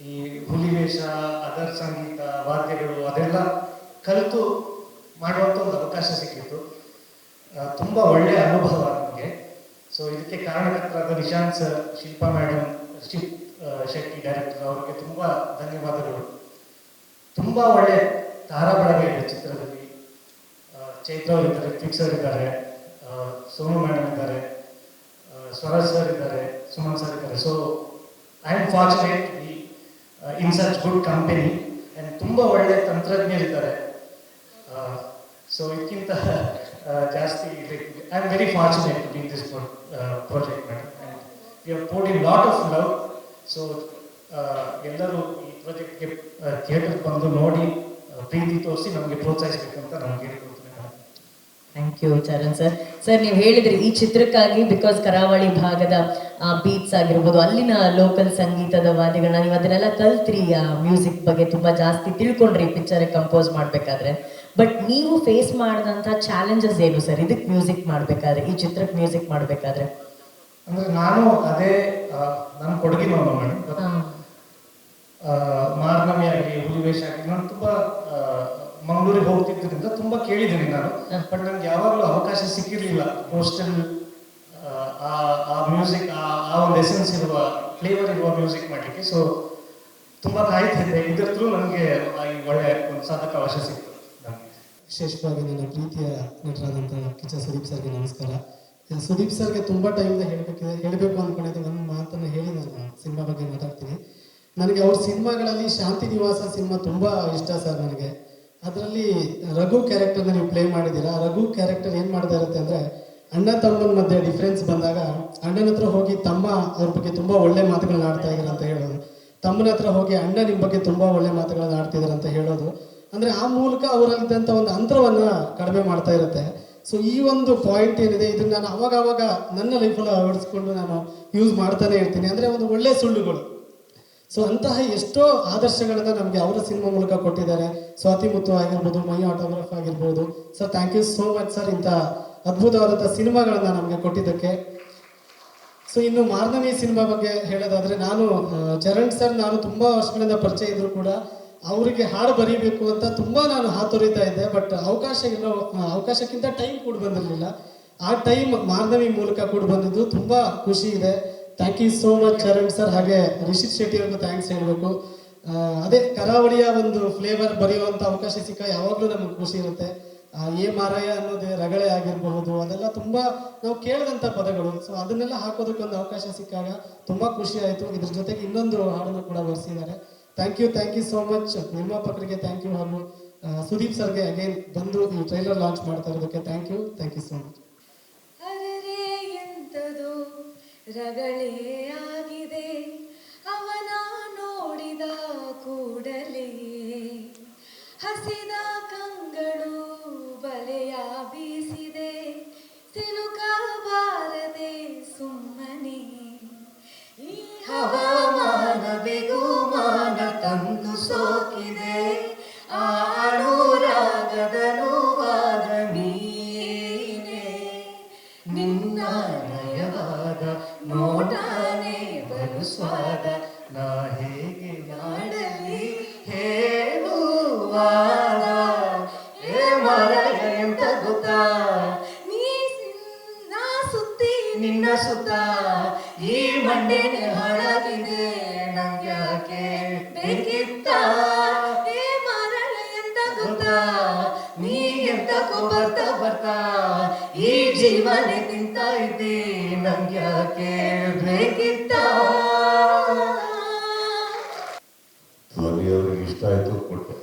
ಈ ಹುಲಿವೇಷ, ಅದರ್ ಸಂಗೀತ, ವಾದ್ಯಗಳು ಅದೆಲ್ಲ ಕಲಿತು ಮಾಡುವಂಥ ಒಂದು ಅವಕಾಶ ಸಿಕ್ಕಿತ್ತು. ತುಂಬ ಒಳ್ಳೆಯ ಅನುಭವ ನಮಗೆ. ಸೊ ಇದಕ್ಕೆ ಕಾರಣಕರ್ತರಾದ Nishant sir, Shilpa madam, Rishith Shetty director ಅವರಿಗೆ ತುಂಬ ಧನ್ಯವಾದಗಳು. ತುಂಬ ಒಳ್ಳೆ ತಾರಾಬಳಗ ಇದೆ ಚಿತ್ರದಲ್ಲಿ. ಚೈತ್ರ ಅವರು ಇದ್ದಾರೆ, ರಿತ್ವಿಕ್ ಸರ್ ಇದ್ದಾರೆ, ಸೋನು ಮೇಡಮ್ ಇದ್ದಾರೆ, ಸ್ವರಾಜ್ ಸರ್ ಇದ್ದಾರೆ, ಸುಮನ್ ಸರ್ ಇದ್ದಾರೆ. So I am fortunate be in such good company. And ತುಂಬ ಒಳ್ಳೆ ತಂತ್ರಜ್ಞರಿದ್ದಾರೆ. ಸೊ ಇದಕ್ಕಿಂತ ಜಾಸ್ತಿ I am very fortunate to be in this project madam. And we have poured in lot of love. So ಎಲ್ಲರೂ ಈ ಪ್ರಾಜೆಕ್ಟ್ಗೆ ಥಿಯೇಟರ್ಗೆ ಬಂದು ನೋಡಿ ಪ್ರೀತಿ ತೋರಿಸಿ ನಮಗೆ ಪ್ರೋತ್ಸಾಹಿಸಬೇಕಂತ ನಾನು ಕೇಳ್ಕೊಳ್ತೀನಿ. Thank you Charan sir. Sir ನೀವು ಹೇಳಿದ್ರಿ ಈ ಚಿತ್ರಕ್ಕಾಗಿ ಬಿಕಾಸ್ ಕರಾವಳಿ ಭಾಗದ ಬೀಟ್ಸ್ ಆಗಿರ್ಬೋದು, ಅಲ್ಲಿನ ಲೋಕಲ್ ಸಂಗೀತದ ವಾದ್ಯಗಳನ್ನ ನೀವು ಅದನ್ನೆಲ್ಲ ಕಲ್ತ್ರಿ, ಆ ಮ್ಯೂಸಿಕ್ ಬಗ್ಗೆ ತುಂಬ ಜಾಸ್ತಿ ತಿಳ್ಕೊಂಡ್ರಿ ಪಿಕ್ಚರ್ ಕಂಪೋಸ್ ಮಾಡಬೇಕಾದ್ರೆ. ಬಟ್ ನೀವು ಫೇಸ್ ಮಾಡಿದಂಥ ಚಾಲೆಂಜಸ್ ಏನು ಸರ್ ಇದಕ್ಕೆ ಮ್ಯೂಸಿಕ್ ಮಾಡಬೇಕಾದ್ರೆ, ಈ ಚಿತ್ರಕ್ಕೆ ಮ್ಯೂಸಿಕ್ ಮಾಡಬೇಕಾದ್ರೆ? ಅಂದರೆ ನಾನು ಅದೇ ನನ್ನ ಕೊಡಗಿನವನು ಮೇಡಮ್. ಮಾರ್ನಮಿ ಆಗಲಿ, ಹುಲಿವೇಷ ಆಗಲಿ, ನಾನು ತುಂಬ ಮಂಗಳೂರಿಗೆ ಹೋಗ್ತಿದ್ದರಿಂದ ತುಂಬ ಕೇಳಿದ್ದೀನಿ ನಾನು. ಬಟ್ ನನಗೆ ಯಾವಾಗಲೂ ಅವಕಾಶ ಸಿಕ್ಕಿರಲಿಲ್ಲ ಪೋಸ್ಟಲ್ ಆ ಮ್ಯೂಸಿಕ್, ಆ ಒಂದು ಎಸೆನ್ಸ್ ಇರುವ, ಫ್ಲೇವರ್ ಇರುವ ಮ್ಯೂಸಿಕ್ ಮಾಡಲಿಕ್ಕೆ. ಸೊ ತುಂಬ ಕಾಯ್ತಿದ್ದೆ. ಇದ್ರ ಥ್ರೂ ನನಗೆ ಒಳ್ಳೆಯ ಒಂದು ಸಾಧಕ ಅವಕಾಶ ಸಿಕ್ತು. ವಿಶೇಷವಾಗಿ ನನ್ನ ಪ್ರೀತಿಯ ನಟರಾದಂಥ ಕಿಚ್ಚ ಸುದೀಪ್ ಸರ್ಗೆ ನಮಸ್ಕಾರ. ಸುದೀಪ್ ಸರ್ಗೆ ತುಂಬ ಟೈಮಿಂದ ಹೇಳಬೇಕು ಅಂದ್ಕೊಂಡಿದ್ದೆ. ಒಂದು ಮಾತನ್ನು ಹೇಳಿ ನಾನು ಸಿನಿಮಾ ಬಗ್ಗೆ ಮಾತಾಡ್ತೀನಿ. ನನಗೆ ಅವ್ರ ಸಿನಿಮಾಗಳಲ್ಲಿ ಶಾಂತಿ ನಿವಾಸ ಸಿನಿಮಾ ತುಂಬ ಇಷ್ಟ ಸರ್ ನನಗೆ. ಅದರಲ್ಲಿ ರಘು ಕ್ಯಾರೆಕ್ಟರ್ನ ನೀವು ಪ್ಲೇ ಮಾಡಿದ್ದೀರಾ. ರಘು ಕ್ಯಾರೆಕ್ಟರ್ ಏನು ಮಾಡ್ತಾ ಇರುತ್ತೆ ಅಂದರೆ, ಅಣ್ಣ ತಮ್ಮನ ಮಧ್ಯೆ ಡಿಫ್ರೆನ್ಸ್ ಬಂದಾಗ ಅಣ್ಣನ ಹತ್ರ ಹೋಗಿ ತಮ್ಮ ಅವ್ರ ಬಗ್ಗೆ ತುಂಬ ಒಳ್ಳೆ ಮಾತುಗಳನ್ನ ಆಡ್ತಾ ಇದ್ದಾರೆ ಅಂತ ಹೇಳೋದು. ತಮ್ಮನ ಹತ್ರ ಹೋಗಿ ಅಣ್ಣ ನಿಮ್ಮ ಬಗ್ಗೆ ತುಂಬ ಒಳ್ಳೆ ಮಾತುಗಳನ್ನ ಆಡ್ತಿದ್ದಾರೆ ಅಂತ ಹೇಳೋದು, ಅಂದರೆ ಆ ಮೂಲಕ ಅವರಲ್ಲಿದ್ದಂಥ ಒಂದು ಅಂತರವನ್ನು ಕಡಿಮೆ ಮಾಡ್ತಾ ಇರುತ್ತೆ. ಸೊ ಈ ಒಂದು ಪಾಯಿಂಟ್ ಏನಿದೆ ಇದನ್ನು ನಾನು ಅವಾಗ ನನ್ನ ಲೈಫಲ್ಲಿ ಅಳವಡಿಸ್ಕೊಂಡು ನಾನು ಯೂಸ್ ಮಾಡ್ತಾನೆ ಇರ್ತೀನಿ. ಅಂದರೆ ಒಂದು ಒಳ್ಳೆಯ ಸುಳ್ಳುಗಳು. ಸೊ ಅಂತಹ ಎಷ್ಟೋ ಆದರ್ಶಗಳನ್ನು ನಮಗೆ ಅವರ ಸಿನಿಮಾ ಮೂಲಕ ಕೊಟ್ಟಿದ್ದಾರೆ. ಸ್ವಾತಿ ಮುತ್ತು ಆಗಿರ್ಬೋದು, ಮೈ ಆಟೋಗ್ರಾಫ್ ಆಗಿರ್ಬೋದು. Sir thank you so much sir, ಇಂಥ ಅದ್ಭುತವಾದಂಥ ಸಿನಿಮಾಗಳನ್ನು ನಮಗೆ ಕೊಟ್ಟಿದ್ದಕ್ಕೆ. ಸೊ ಇನ್ನು ಮಾರ್ನವಿ ಸಿನಿಮಾ ಬಗ್ಗೆ ಹೇಳೋದಾದರೆ, ನಾನು ಚರಣ್ ಸರ್ ನಾನು ತುಂಬ ವರ್ಷಗಳಿಂದ ಪರಿಚಯ ಇದ್ದರೂ ಕೂಡ ಅವರಿಗೆ ಹಾಡು ಬರೀಬೇಕು ಅಂತ ತುಂಬ ನಾನು ಹಾತೊರಿತಾ ಇದ್ದೆ. ಬಟ್ ಅವಕಾಶಕ್ಕಿಂತ ಟೈಮ್ ಕೂಡ ಬಂದಿರಲಿಲ್ಲ. ಆ ಟೈಮ್ ಮಾರ್ನವಿ ಮೂಲಕ ಕೂಡ ಬಂದಿದ್ದು ತುಂಬ ಖುಷಿ ಇದೆ. Thank you so much Charan sir. ಹಾಗೆ ರಿಷಿತ್ ಶೆಟ್ಟಿ ಅವ್ರಿಗೂ ಥ್ಯಾಂಕ್ಸ್ ಹೇಳಬೇಕು. ಅದೇ ಕರಾವಳಿಯ ಒಂದು ಫ್ಲೇವರ್ ಬರೆಯುವಂಥ ಅವಕಾಶ ಸಿಕ್ಕ ಯಾವಾಗಲೂ ನಮಗೆ ಖುಷಿ ಇರುತ್ತೆ. ಏ ಮಾರಾಯ ಅನ್ನೋದೇ ರಗಳೆ ಆಗಿರಬಹುದು, ಅದೆಲ್ಲ ತುಂಬ ನಾವು ಕೇಳಿದಂಥ ಪದಗಳು. ಸೊ ಅದನ್ನೆಲ್ಲ ಹಾಕೋದಕ್ಕೆ ಒಂದು ಅವಕಾಶ ಸಿಕ್ಕಾಗ ತುಂಬ ಖುಷಿ ಆಯಿತು. ಇದ್ರ ಜೊತೆಗೆ ಇನ್ನೊಂದು ಹಾಡನ್ನು ಕೂಡ ಬರೆಸಿದ್ದಾರೆ. Thank you so much. ನಿರ್ಮಾಪಕರಿಗೆ ಥ್ಯಾಂಕ್ ಯು, ಹಾಗೂ ಸುದೀಪ್ ಸರ್ಗೆ ಅಗೇನ್ ಬಂದು ಈ ಟ್ರೈಲರ್ ಲಾಂಚ್ ಮಾಡ್ತಾ ಇರೋದಕ್ಕೆ ಥ್ಯಾಂಕ್ ಯು ಸೋ ಮಚ್. ಅರರೆ ಎಂತದು ರಗಳೆ ಆಗಿದೆ ಅವನ ನೋಡಿದ ಕೂಡಲೇ, ಹಸಿದ ಕಂಗಳು ಬಲೆಯ ಬೀಸಿದೆ ಸಿಲುಕಬಾರದೆ ಸುಮ್ಮನೆ, ಈ ಹವಾಮಾನ ಬಿಗುಮಾನ ತಂದು ಸೋಕಿದೆ ಆ ಅನುರಾಗದ ನೋವಾದ ನೀನೇ, ನಿನ್ನ ನಯವಾದ ನೋಟನೇ ಬಲು ಸ್ವಾದ, ನಾ ಹೇಗೆ ಮಾಡಲಿ ಹೇಳುವಾದ, ಏ ಮಾರಾಯ ಎಂತ ಗೊತ್ತಾ ನಾ ಸುತ್ತಿ ನಿನ್ನ ಸುತ್ತ ಈ ಮಂಡೆನೆ ಹಾಳಾಗಿದೆ ನಂಗ್ಯಾಕೆ ಬೇಕಿತ್ತ, ಏ ಮಾರಾಯ ಎಂತ ಗೊತ್ತಾ ನೀ ಎಂತಕ್ಕೂ ಬರ್ತಾ ಈ ಜೀವನೇ ತಿಂತ ಇದ್ದಿ ನಂಗ್ಯಾಕೆ ಬೇಕಿತ್ತ. ಧ್ವನಿಯವ್ರಿಗೆ ಇಷ್ಟ ಆಯಿತು, ಕೊಟ್ಟೆ.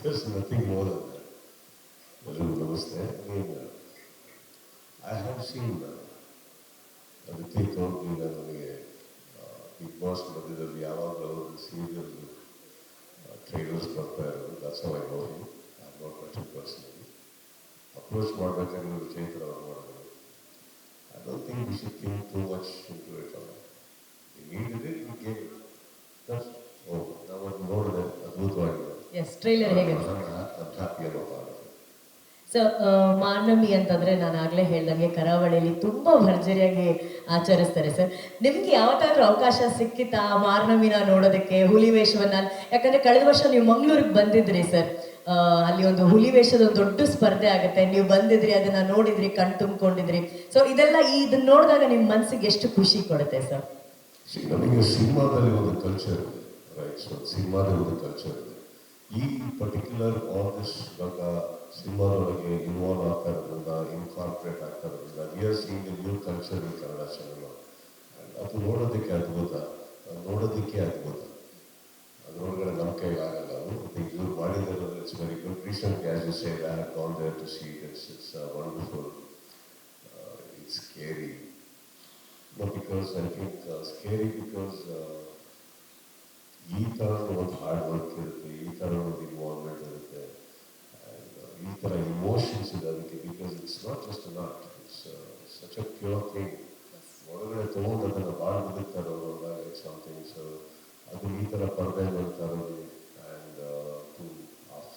There's nothing more than that. ಎಲ್ಲರಿಗೂ ನಮಸ್ತೆ. ಐ ಹ್ಯಾವ್ ಸೀನ್ ಅದಕ್ಕೆ ತೋರ್ಗಿ ನನಗೆ ಬಿಗ್ ಬಾಸ್ ಮಧ್ಯದಲ್ಲಿ ಯಾವಾಗಲೂ ಅವರು ಸೀರಿಯಲ್ ಟ್ರೈಲರ್ಸ್ ಬರ್ತಾ ಇರೋದು. That's how I know him. I have not met him personally. Approach ಮಾಡಬೇಕಾದ್ರೆ ಚೈತ್ರ ಅವರು ಮಾಡಿದ್ರು. I don't think we should think too much into it all. We needed it, we gave it. That's ನಾವು ಅದು ನೋಡಿದೆ, ಅದ್ಭುತವಾಗಿದೆ. S, trailer ಹೇಗೆ? Happy ಅನ್ನೋ ಕಾರಣ. ಸೊ ಮಾರ್ನಮಿ ಅಂತಂದ್ರೆ ನಾನು ಆಗ್ಲೇ ಹೇಳ್ದಂಗೆ ಕರಾವಳಿಯಲ್ಲಿ ತುಂಬಾ ಭರ್ಜರಿಯಾಗಿ ಆಚರಿಸ್ತಾರೆ ಸರ್. ನಿಮ್ಗೆ ಯಾವತ್ತಾದ್ರೂ ಅವಕಾಶ ಸಿಕ್ಕಿತ್ತಾ ಮಾರ್ನಮಿನ ನೋಡೋದಕ್ಕೆ, ಹುಲಿ ವೇಷವನ್ನ? ಯಾಕಂದ್ರೆ ಕಳೆದ ವರ್ಷ ನೀವು ಮಂಗಳೂರಿಗೆ ಬಂದಿದ್ರಿ ಸರ್. ಅಲ್ಲಿ ಒಂದು ಹುಲಿ ವೇಷದ ಒಂದು ದೊಡ್ಡ ಸ್ಪರ್ಧೆ ಆಗುತ್ತೆ, ನೀವು ಬಂದಿದ್ರಿ, ಅದನ್ನ ನೋಡಿದ್ರಿ, ಕಣ್ ತುಂಬಿಕೊಂಡಿದ್ರಿ. ಸೊ ಇದೆಲ್ಲ ಇದನ್ನ ನೋಡಿದಾಗ ನಿಮ್ಮ ಮನಸ್ಸಿಗೆ ಎಷ್ಟು ಖುಷಿ ಕೊಡುತ್ತೆ ಸರ್? ನಮಗೆ ಸಿನಿಮಾದಲ್ಲಿ ಒಂದು ಕಲ್ಚರ್ ಇದೆ, ರೈಟ್? ಸೊ ಸಿನಿಮಾದಲ್ಲಿ ಒಂದು ಕಲ್ಚರ್ ಇದೆ. ಈ ಪರ್ಟಿಕ್ಯುಲರ್ ಆರ್ಟಿಸ್ ಇವಾಗ ಸಿನಿಮಾದೊಳಗೆ ಇನ್ವಾಲ್ವ್ ಆಗ್ತಾ ಇರೋದ್ರಿಂದ, ಇನ್ಕಾರ್ಪೊರೇಟ್ ಆಗ್ತಾ ಇರೋದ್ರಿಂದ, we are seeing A new culture in Kannada cinema. ಅದು ನೋಡೋದಕ್ಕೆ ಅದ್ಭುತ. ಅದರೊಳಗಡೆ ನಮ್ಮ ಕೈಗೆ ಆಗಲ್ಲ. ಅದು ಇವ್ರು ಮಾಡಿದ್ದಾರೆ, it's very good. Recently as you said, I have gone there to see it. It's wonderful. It's scary. But because I think scary because ಈ ಥರ ಒಂದು ಹಾರ್ಡ್ ವರ್ಕ್ ಇರುತ್ತೆ, ಈ ಥರ ಒಂದು ಇನ್ವಾಲ್ವ್ಮೆಂಟ್ ಇರುತ್ತೆ, ಈ ಥರ ಇಮೋಷನ್ಸ್ ಇದೆ ಅದಕ್ಕೆ. Because it's not just an art, it's such a pure thing. ಹೊರಗಡೆ ತೊಗೊಂಡು ಅದನ್ನು ಭಾಳ ಬದುಕ್ತಾ ಇರೋದ್ರಲ್ಲ, ಇಟ್ಸ್ ಸಮಥಿಂಗ್. ಸೊ ಅದು ಈ ಥರ ಪರ್ದೆ ಬರ್ತಾ ಇರೋದು ಆ್ಯಂಡ್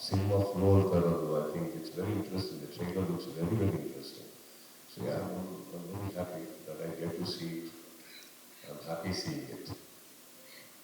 ಸಿನಿಮಾ ಫ್ಲೋ ಅಂತ ಇರೋದು, I think it's very interesting. The trailer looks very very interesting. So yeah, I'm very happy that I get to see it. I'm happy seeing it.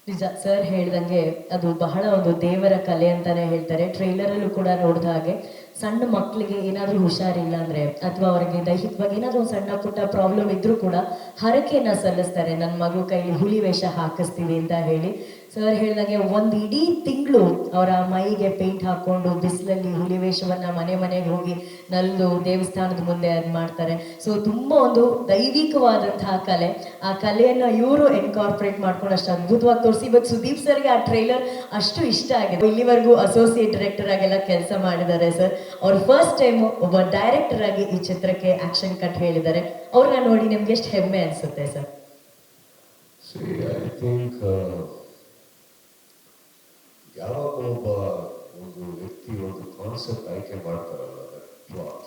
ನಿಜ sir ಹೇಳ್ದಂಗೆ ಅದು ಬಹಳ ಒಂದು ದೇವರ ಕಲೆ ಅಂತಾನೆ ಹೇಳ್ತಾರೆ. ಟ್ರೈಲರಲ್ಲೂ ಕೂಡ ನೋಡಿದ ಹಾಗೆ ಸಣ್ಣ ಮಕ್ಕಳಿಗೆ ಏನಾದರೂ ಹುಷಾರಿಲ್ಲ ಅಂದರೆ ಅಥವಾ ಅವರಿಗೆ ದೈಹಿಕವಾಗಿ ಏನಾದರೂ ಒಂದು ಸಣ್ಣ ಪುಟ್ಟ ಪ್ರಾಬ್ಲಮ್ ಇದ್ರೂ ಕೂಡ ಹರಕೆಯನ್ನು ಸಲ್ಲಿಸ್ತಾರೆ, ನನ್ನ ಮಗು ಕೈಲಿ ಹುಲಿ ವೇಷ ಹಾಕಿಸ್ತೀವಿ ಅಂತ ಹೇಳಿ. ಸರ್ ಹೇಳ್ದಂಗೆ ಒಂದು ಇಡೀ ತಿಂಗಳು ಅವರ ಮೈಗೆ ಪೇಂಟ್ ಹಾಕ್ಕೊಂಡು ಬಿಸಿಲಲ್ಲಿ ಹುಲಿ ವೇಷವನ್ನು ಮನೆಗೆ ಹೋಗಿ ನಲ್ದು ದೇವಸ್ಥಾನದ ಮುಂದೆ ಅದು ಮಾಡ್ತಾರೆ. ಸೊ ತುಂಬ ಒಂದು ದೈವಿಕವಾದಂತಹ ಕಲೆ. ಆ ಕಲೆಯನ್ನು ಇವರು ಎನ್ಕಾರ್ಪೊರೇಟ್ ಮಾಡ್ಕೊಂಡು ಅಷ್ಟು ಅದ್ಭುತವಾಗಿ ತೋರಿಸಿ ಇವತ್ತು ಸುದೀಪ್ ಸರ್ಗೆ ಆ ಟ್ರೈಲರ್ ಅಷ್ಟು ಇಷ್ಟ ಆಗಿದೆ. ಇಲ್ಲಿವರೆಗೂ ಅಸೋಸಿಯೇಟ್ ಡೈರೆಕ್ಟರ್ ಆಗೆಲ್ಲ ಕೆಲಸ ಮಾಡಿದ್ದಾರೆ ಸರ್. ಅವ್ರು ಫಸ್ಟ್ ಟೈಮು ಒಬ್ಬ ಡೈರೆಕ್ಟರ್ ಆಗಿ ಈ ಚಿತ್ರಕ್ಕೆ ಆಕ್ಷನ್ ಕಟ್ ಹೇಳಿದ್ದಾರೆ. ಅವ್ರನ್ನ ನೋಡಿ ನಿಮ್ಗೆ ಎಷ್ಟು ಹೆಮ್ಮೆ ಅನಿಸುತ್ತೆ ಸರ್? See, I think ಯಾವಾಗ ಒಬ್ಬ ಒಂದು ವ್ಯಕ್ತಿ ಒಂದು ಕಾನ್ಸೆಪ್ಟ್ ಆಯ್ಕೆ ಮಾಡ್ತಾರಲ್ಲ, that plot,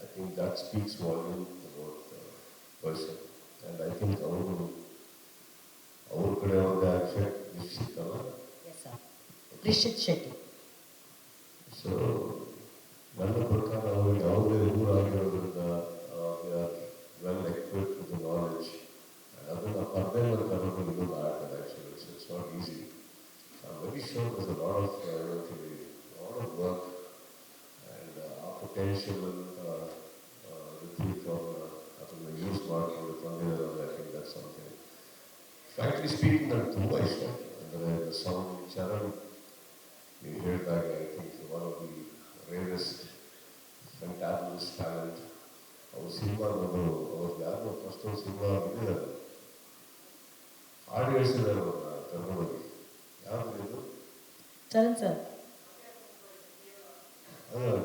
I think that speaks volume about person. And I think ಅವ್ರ ಕಡೆ ಅವ್ರದ್ದು ಆಕ್ಷನ್ ನಿಶ್ಚಿತಲ್ಲ. ರಿಷಿತ್ ಶೆಟ್ಟಿ. ಸೊ ನನ್ನ ಪ್ರಕಾರ ಅವರು ಯಾವುದೇ ಊರಾಗಿರೋದ್ರಿಂದ ವೆಲ್ ಎಕ್ವಿಪ್ಡ್ ವಿತ್ ನಾಲೆಡ್ಜ್. ಅದನ್ನು ಪರ್ದೆ ಮೇಲೆ ತರೋದು ಇನ್ನೊಂದು art actually. It's not easy. I'm very sure there's a lot of work and potential Ritwik ಅದನ್ನು ಯೂಸ್ ಮಾಡಿಕೊಂಡು ತಂದಿರೋದು. I think that's something. Frankly speaking ನನಗೆ ತುಂಬ ಇಷ್ಟ. ಅಂದರೆ ಸೌಂಡ್ ಚರಣ್ ನೀವು ಹೇಳಿದಾಗ I think one of the rarest fantabulous talent. ಅವ್ರು ಸಿನಿಮಾದವರು ಅವ್ರದ್ದು ಯಾರು ಫಸ್ಟ್ ಒಂದು ಸಿನಿಮಾ ಬಿದ್ದಿದ್ದಾರೆ, ಹಾಡು ಹೇಳಿಸಿದ್ದಾರೆ ಅವ್ರನ್ನ ಕರ್ಕೊಂಡೋಗಿ. ಯಾವುದು ಚರಣ್ ಸರ್